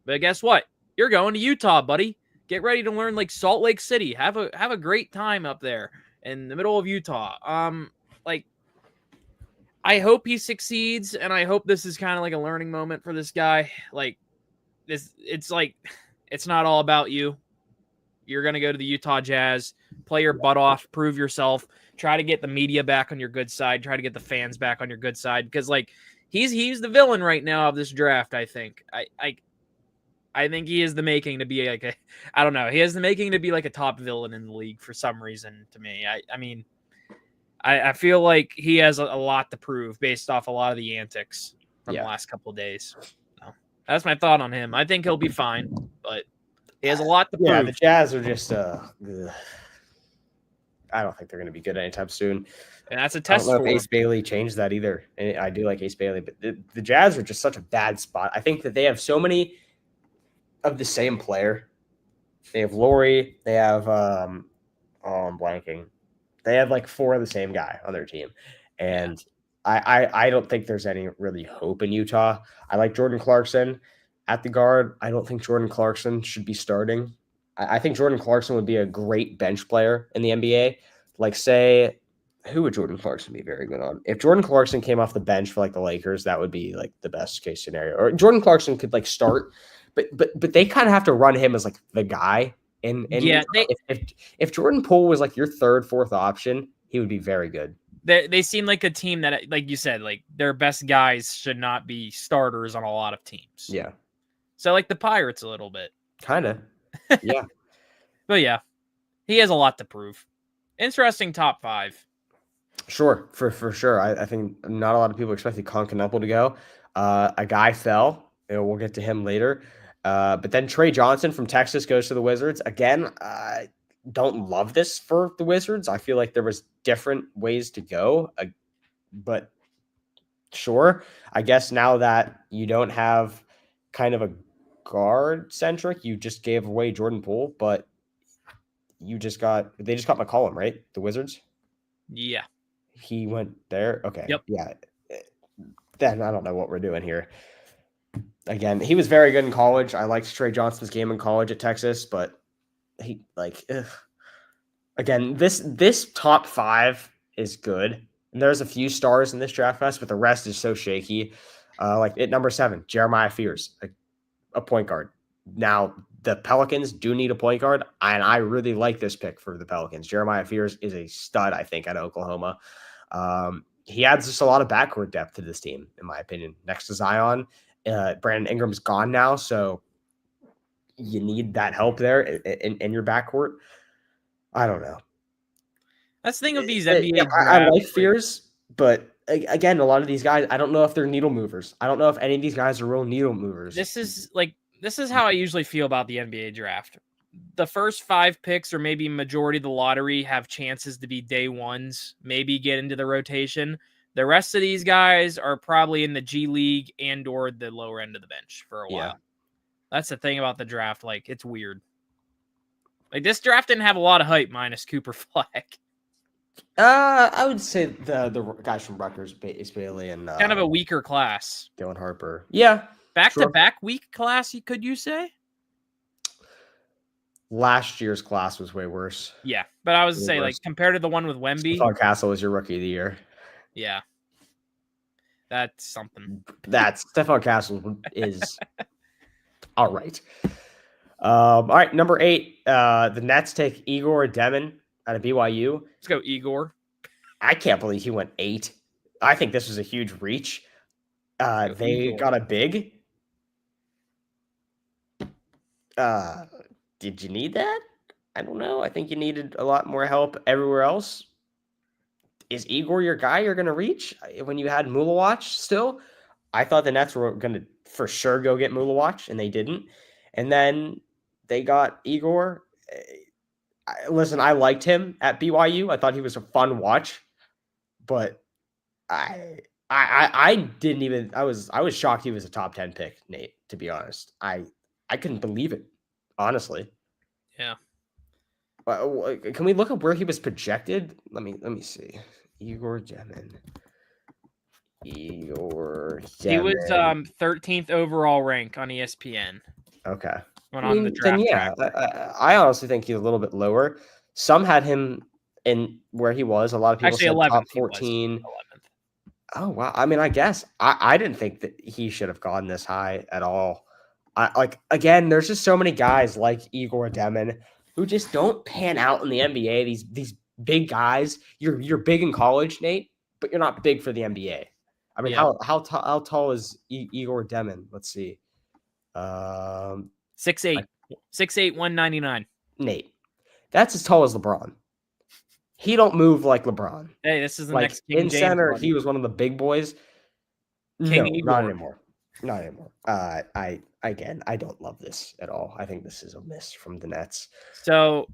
But guess what? You're going to Utah, buddy. Get ready to learn like Salt Lake City. Have a great time up there in the middle of Utah. I hope he succeeds, and I hope this is kind of like a learning moment for this guy. Like it's not all about you. You're going to go to the Utah Jazz, play your butt off, prove yourself, try to get the media back on your good side, try to get the fans back on your good side, because like he's the villain right now of this draft. I think I think he is the making to be like I don't know. He has the making to be like a top villain in the league for some reason to me. I mean, I feel like he has a lot to prove based off a lot of the antics from the last couple of days. So, that's my thought on him. I think he'll be fine, but He has a lot to Yeah, prove. the Jazz are just I don't think they're going to be good anytime soon. And that's a I don't test know if for Ace him. Bailey changed that either. And I do like Ace Bailey, but the Jazz are just such a bad spot. I think that they have so many of the same player. They have Laurie. They have oh, I'm blanking. They have like 4 of the same guy on their team, and I don't think there's any really hope in Utah. I like Jordan Clarkson at the guard. I don't think Jordan Clarkson should be starting. I think Jordan Clarkson would be a great bench player in the NBA. Like, say, who would Jordan Clarkson be very good on? If Jordan Clarkson came off the bench for like the Lakers, that would be like the best case scenario. Or Jordan Clarkson could like start, but they kind of have to run him as like the guy. And Yeah, if Jordan Poole was like your third, fourth option, he would be very good. they seem like a team that, like you said, like their best guys should not be starters on a lot of teams. Yeah, So like the Pirates a little bit. kind of. Yeah, But yeah, he has a lot to prove. Interesting top 5. sure, for sure. I think not a lot of people expected Concanapple to go. A guy fell. We'll get to him later. But then Trey Johnson from Texas goes to the Wizards. Again, I don't love this for the Wizards. I feel like there was different ways to go. But sure, I guess now that you don't have kind of a guard centric, you just gave away Jordan Poole, but they just got McCollum, right? The Wizards? Yeah. He went there. Okay. Yep. Yeah. Then I don't know what we're doing here. Again, he was very good in college. I liked Trey Johnson's game in college at Texas, but he like again, this top 5 is good. And there's a few stars in this draft class, but the rest is so shaky. Like at number 7, Jeremiah Fears, a point guard. Now the Pelicans do need a point guard, and I really like this pick for the Pelicans. Jeremiah Fears is a stud, I think, at Oklahoma. He adds just a lot of backcourt depth to this team, in my opinion. Next to Zion, Brandon Ingram's gone now, so you need that help there in your backcourt. I don't know. That's the thing with these NBA I drafts. like Fears, but again, a lot of these guys, I don't know if they're needle movers. I don't know if any of these guys are real needle movers. This is how I usually feel about the NBA draft. The first 5 picks, or maybe majority of the lottery, have chances to be day ones, maybe get into the rotation. The rest of these guys are probably in the G League and or the lower end of the bench for a while. That's the thing about the draft. Like, it's weird. Like, this draft didn't have a lot of hype minus Cooper Fleck. I would say the guys from Rutgers, Ace Bailey, and Kind of a weaker class. Dylan Harper. Yeah. Back-to-back weak class, could you say? Last year's class was way worse. Yeah, but I was to say, like, compared to the one with Wemby. Stephon Castle was your rookie of the year. Yeah. That's something. Stephon Castle is all right. All right, number 8. The Nets take Igor Demon out of BYU. Let's go, Igor. I can't believe he went 8. I think this was a huge reach. They got a big. Did you need that? I don't know. I think you needed a lot more help everywhere else. Is Igor your guy you're going to reach when you had Mulawach still? I thought the Nets were going to for sure go get Mulawach, and they didn't. And then they got Igor. Listen, I liked him at BYU. I thought he was a fun watch, but I didn't even. I was shocked he was a top 10 pick, Nate. To be honest, I couldn't believe it. Honestly, yeah. Can we look up where he was projected? Let me see. Igor Demon. He was 13th overall rank on ESPN. Okay. On the draft. Then yeah, I honestly think he's a little bit lower. Some had him in where he was. A lot of people actually said 11th, top 14. Oh wow! I mean, I guess I didn't think that he should have gone this high at all. Again, there's just so many guys like Igor Demon who just don't pan out in the NBA. These big guys. You're big in college, Nate, but you're not big for the NBA. I mean, how tall is Igor Demon? Let's see. 6'8", 199. Nate, that's as tall as LeBron. He don't move like LeBron. Hey, this is the like next King in James center. buddy. He was one of the big boys. King no, Igor. not anymore. Not anymore. I don't love this at all. I think this is a miss from the Nets. So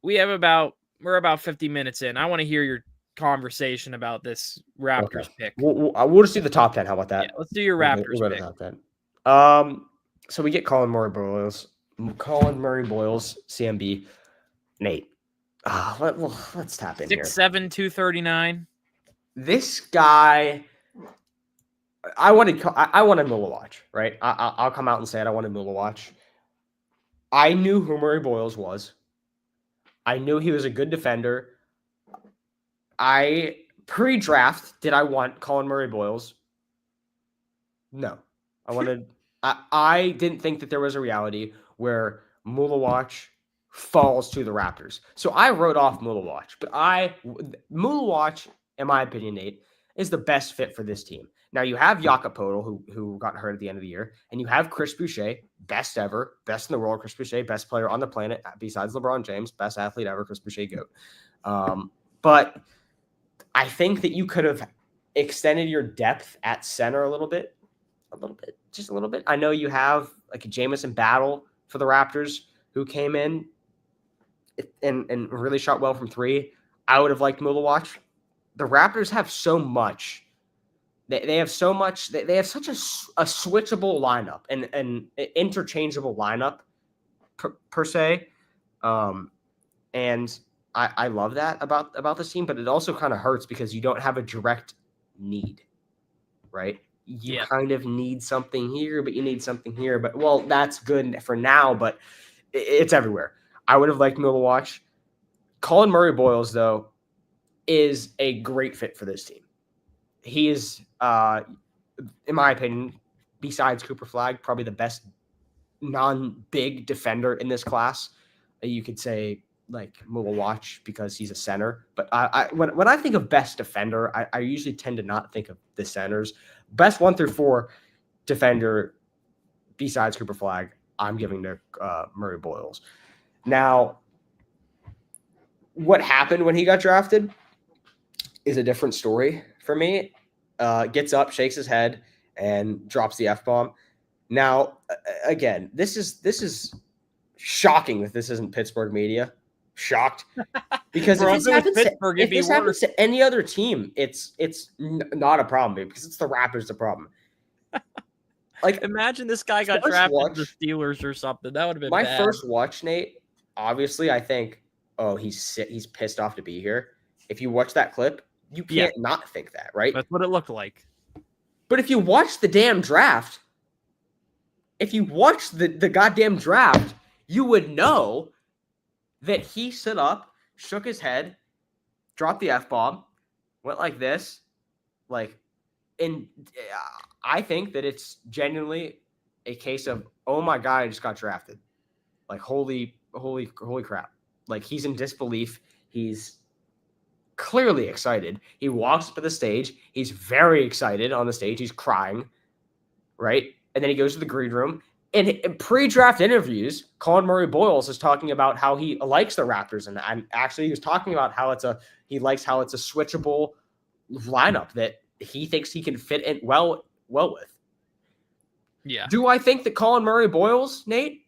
we're about 50 minutes in. I want to hear your conversation about this Okay. Raptors pick. We'll just do the top 10. How about Yeah, that? let's do your We'll Raptors go to pick. top 10. So we get Colin Murray Boyles, CMB, Nate. Let's tap in here. 6'7", 239. This guy, I wanted Mula watch, right? I'll come out and say it. I wanted Mula watch. I knew who Murray Boyles was. I knew he was a good defender. Pre-draft, did I want Colin Murray Boyles? No. I didn't think that there was a reality where Mulawatch falls to the Raptors. So I wrote off Mulawatch. But Mulawatch, in my opinion, Nate, is the best fit for this team. Now you have Jakob Poeltl, who got hurt at the end of the year, and you have Chris Boucher, best ever, best in the world. Chris Boucher, best player on the planet besides LeBron James, best athlete ever. Chris Boucher, GOAT. But I think that you could have extended your depth at center a little bit, just a little bit. I know you have like a Jamison Battle for the Raptors who came in and really shot well from three. I would have liked Mulawatch. The Raptors have so much. They have so much. They have such a switchable lineup and an interchangeable lineup per se. And I love that about this team, but it also kind of hurts because you don't have a direct need, right? You kind of need something here, but you need something here. But, well, that's good for now, but it's everywhere. I would have liked Mulawatch. Colin Murray Boyles, though, is a great fit for this team. He is, in my opinion, besides Cooper Flagg, probably the best non-big defender in this class. You could say like Mulawatch because he's a center. But when I think of best defender, I usually tend to not think of the centers. Best 1 through 4 defender besides Cooper Flagg, I'm giving to Murray Boyles. Now, what happened when he got drafted is a different story for me. Gets up, shakes his head, and drops the F-bomb. Now, again, this is shocking that this isn't Pittsburgh media. Shocked. Because if this happens to any other team, it's not a problem because it's the Raptors the problem. Like, imagine this guy got drafted to the Steelers or something. That would have been my bad. first watch, Nate. Obviously, I think, oh, he's pissed off to be here. If you watch that clip, you can't not think that, right? That's what it looked like. But if you watch the damn draft, if you watch the goddamn draft, you would know that he stood up, shook his head, dropped the F-bomb, went like this, and I think that it's genuinely a case of, oh my God, I just got drafted. Like, holy crap. Like, he's in disbelief. He's clearly excited. He walks up to the stage. He's very excited on the stage. He's crying, right? And then he goes to the green room. And in pre-draft interviews, Colin Murray Boyles is talking about how he likes the Raptors, and actually he was talking about how he likes how it's a switchable lineup that he thinks he can fit in well with. Yeah. Do I think that Colin Murray Boyles, Nate,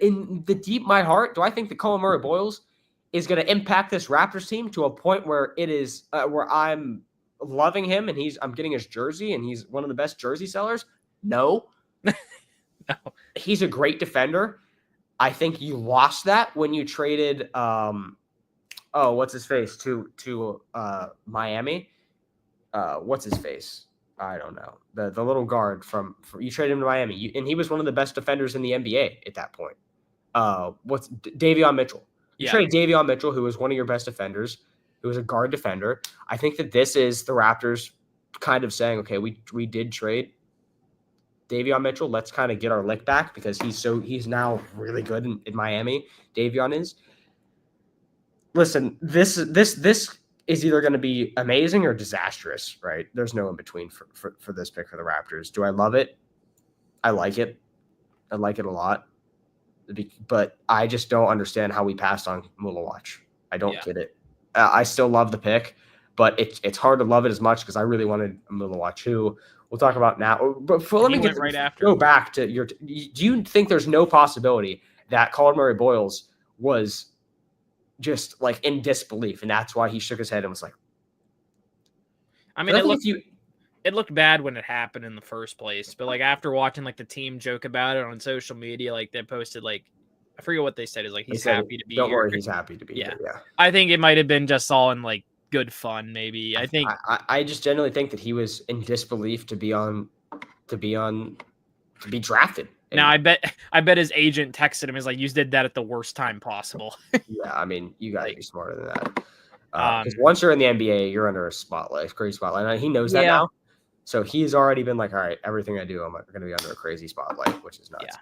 in the deep my heart, do I think that Colin Murray Boyles is going to impact this Raptors team to a point where it is where I'm loving him and I'm getting his jersey and he's one of the best jersey sellers? No. No. He's a great defender. I think you lost that when you traded what's his face to Miami. What's his face? I don't know. The little guard from you traded him to Miami, and he was one of the best defenders in the NBA at that point. What's Davion Mitchell? You traded Davion Mitchell, who was one of your best defenders, who was a guard defender. I think that this is the Raptors kind of saying, okay, we did trade Davion Mitchell. Let's kind of get our lick back because he's now really good in Miami. Davion is. Listen, this is either going to be amazing or disastrous, right? There's no in between for this pick for the Raptors. Do I love it? I like it. I like it a lot. But I just don't understand how we passed on Mulawatch. I don't get it. I still love the pick, but it's hard to love it as much because I really wanted Milwaukee too. We'll talk about now. But let me get right after. Go back to your. Do you think there's no possibility that Colin Murray Boyles was just like in disbelief, and that's why he shook his head and was like, I mean, it looked bad when it happened in the first place, but like after watching like the team joke about it on social media, like they posted like I forget what they said is like he's happy to be here. Don't worry, he's happy to be here. Yeah. I think it might have been just all in like good fun, maybe. I think I just genuinely think that he was in disbelief to be drafted. Now I bet his agent texted him. He's like, "You did that at the worst time possible." Yeah, I mean, you gotta be smarter than that. Because once you're in the NBA, you're under a spotlight, crazy spotlight. And he knows that now, so he's already been like, "All right, everything I do, I'm going to be under a crazy spotlight," which is nuts. Yeah.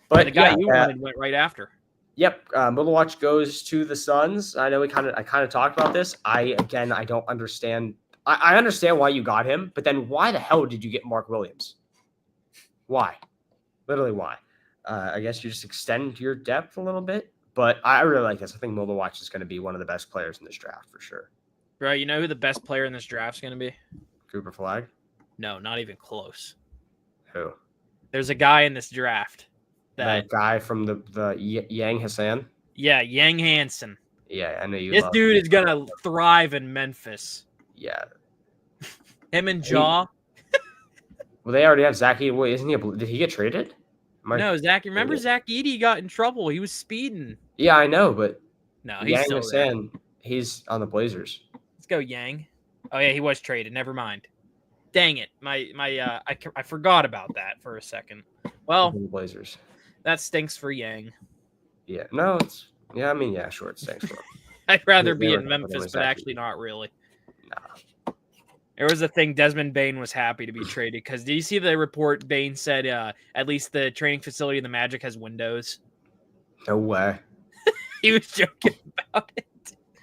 But the guy you wanted went right after. Yep, Milwaukee goes to the Suns. I know I kind of talked about this. I don't understand. I understand why you got him, but then why the hell did you get Mark Williams? Why? Literally, why? I guess you just extend your depth a little bit, but I really like this. I think Milwaukee is going to be one of the best players in this draft for sure. Right, you know who the best player in this draft is going to be? Cooper Flag? No, not even close. Who? There's a guy in this draft. That guy from the Yang Hassan? Yeah, Yang Hansen. Yeah, I know you. This dude is going to thrive in Memphis. Yeah. Him and Jaw. Well, they already have Zach Edey. Isn't he? Did he get traded? No, Zach. Remember Zach Edey got in trouble. He was speeding. Yeah, I know, but no, he's still there. He's on the Blazers. Let's go, Yang. Oh yeah, he was traded. Never mind. Dang it, I forgot about that for a second. Well, the Blazers. That stinks for Yang. Yeah, no, sure, it stinks for him. I'd rather be in Memphis, but actually not really. Nah. There was a thing Desmond Bane was happy to be traded because did you see the report? Bane said at least the training facility in the Magic has windows. No way. He was joking about it.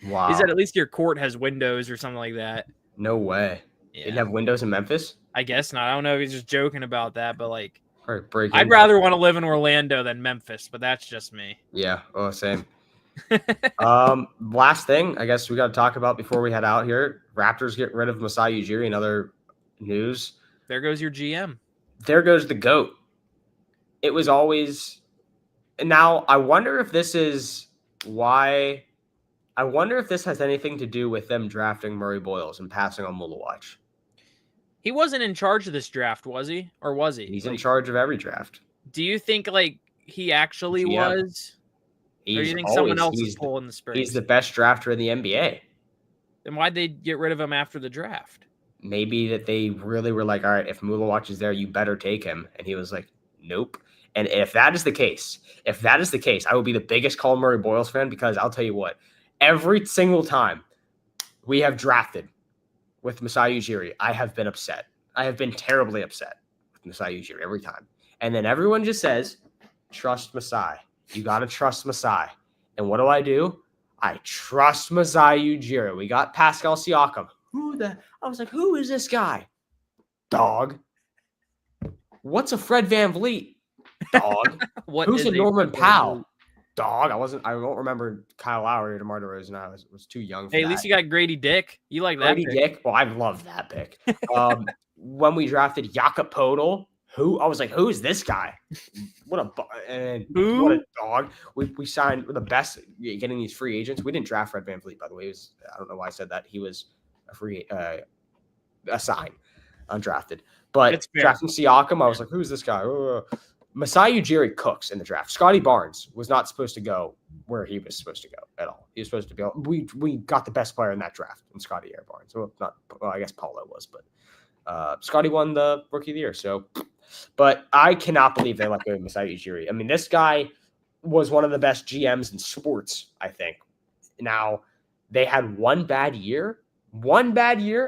Wow. He said at least your court has windows or something like that. No way. Yeah. Didn't have windows in Memphis? I guess not. I don't know if he's just joking about that, but like right, I'd rather want to live in Orlando than Memphis, but that's just me. Yeah. Oh, same. Last thing I guess we got to talk about before we head out here. Raptors get rid of Masai Ujiri. Another news. There goes your GM. There goes the GOAT. It was always. Now I wonder if this is why. I wonder if this has anything to do with them drafting Murray Boyles and passing on Milwaukee. He wasn't in charge of this draft, was he? Or was he? He's in charge of every draft. Do you think like he actually was? Or do you think someone else is pulling the strings? He's the best drafter in the NBA. Then why'd they get rid of him after the draft? Maybe that they really were like, all right, if Milwaukee's there, you better take him. And he was like, nope. And if that is the case, I will be the biggest Colin Murray Boyles fan because I'll tell you what, every single time we have drafted with Masai Ujiri, I have been upset. I have been terribly upset with Masai Ujiri every time. And then everyone just says, trust Masai. You got to trust Masai. And what do? I trust Masai Ujiri. We got Pascal Siakam. I was like, who is this guy? Dog. What's a Fred VanVleet? Dog. Who's a Norman Powell? Dog. I won't remember Kyle Lowry or DeMar DeRozan. I was too young for that. At least you got Grady Dick. You like that Grady Dick? Well, I love that pick. When we drafted Jakob Poeltl, I was like, who is this guy? What a dog. We signed the best getting these free agents. We didn't draft Fred VanVleet, by the way. I don't know why I said that. He was a free a sign, undrafted. But drafting Siakam, I was like, who's this guy? Masai Ujiri cooks in the draft. Scotty Barnes was not supposed to go where he was supposed to go at all. He was supposed to be. We got the best player in that draft in Scotty Barnes. Well, I guess Paulo was, but Scotty won the Rookie of the Year. So, but I cannot believe they let go of Masai Ujiri. I mean, this guy was one of the best GMs in sports, I think. Now, they had one bad year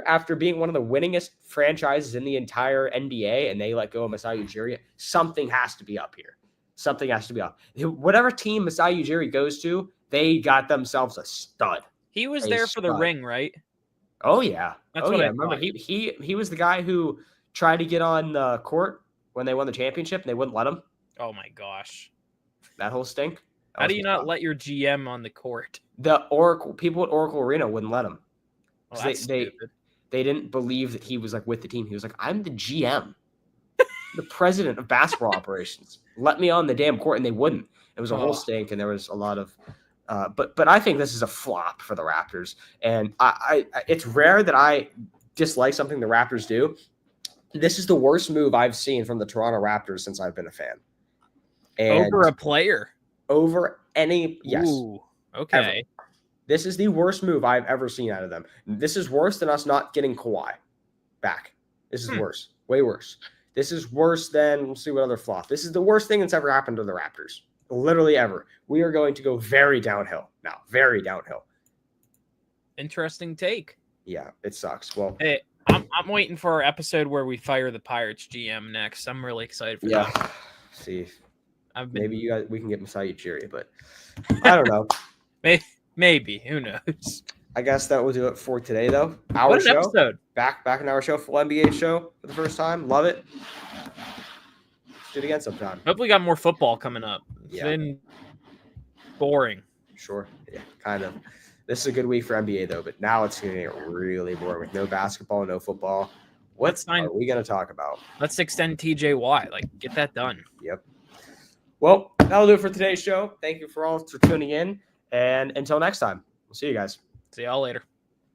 after being one of the winningest franchises in the entire NBA, and they let go of Masai Ujiri. Something has to be up here. Something has to be up. Whatever team Masai Ujiri goes to, they got themselves a stud. He was there for the ring, right? Oh yeah. That's what I remember. He was the guy who tried to get on the court when they won the championship, and they wouldn't let him. Oh my gosh, that whole stink. How do you not let your GM on the court? The people at Oracle Arena wouldn't let him. Well, that's stupid. They didn't believe that he was like with the team. He was like, I'm the GM, the president of basketball operations. Let me on the damn court, and they wouldn't. It was a whole stink, and there was a lot of. But I think this is a flop for the Raptors, and I it's rare that I dislike something the Raptors do. This is the worst move I've seen from the Toronto Raptors since I've been a fan. And over a player, over any Ooh, okay. Ever. This is the worst move I've ever seen out of them. This is worse than us not getting Kawhi back. This is worse. Way worse. This is worse than, we'll see what other flop. This is the worst thing that's ever happened to the Raptors. Literally ever. We are going to go very downhill now. Very downhill. Interesting take. Yeah, it sucks. Well, hey, I'm waiting for our episode where we fire the Pirates GM next. I'm really excited for that. See, maybe we can get Masai Ujiri, but I don't know. Maybe. Who knows? I guess that will do it for today, though. What an episode. Back in our show, full NBA show for the first time. Love it. Let's do it again sometime. Hope we got more football coming up. It's been boring. Sure. Yeah, kind of. This is a good week for NBA, though, but now it's going to get really boring with no basketball, no football. What are we going to talk about? Let's extend TJY. Get that done. Yep. Well, that'll do it for today's show. Thank you for tuning in. And until next time, we'll see you guys. See y'all later.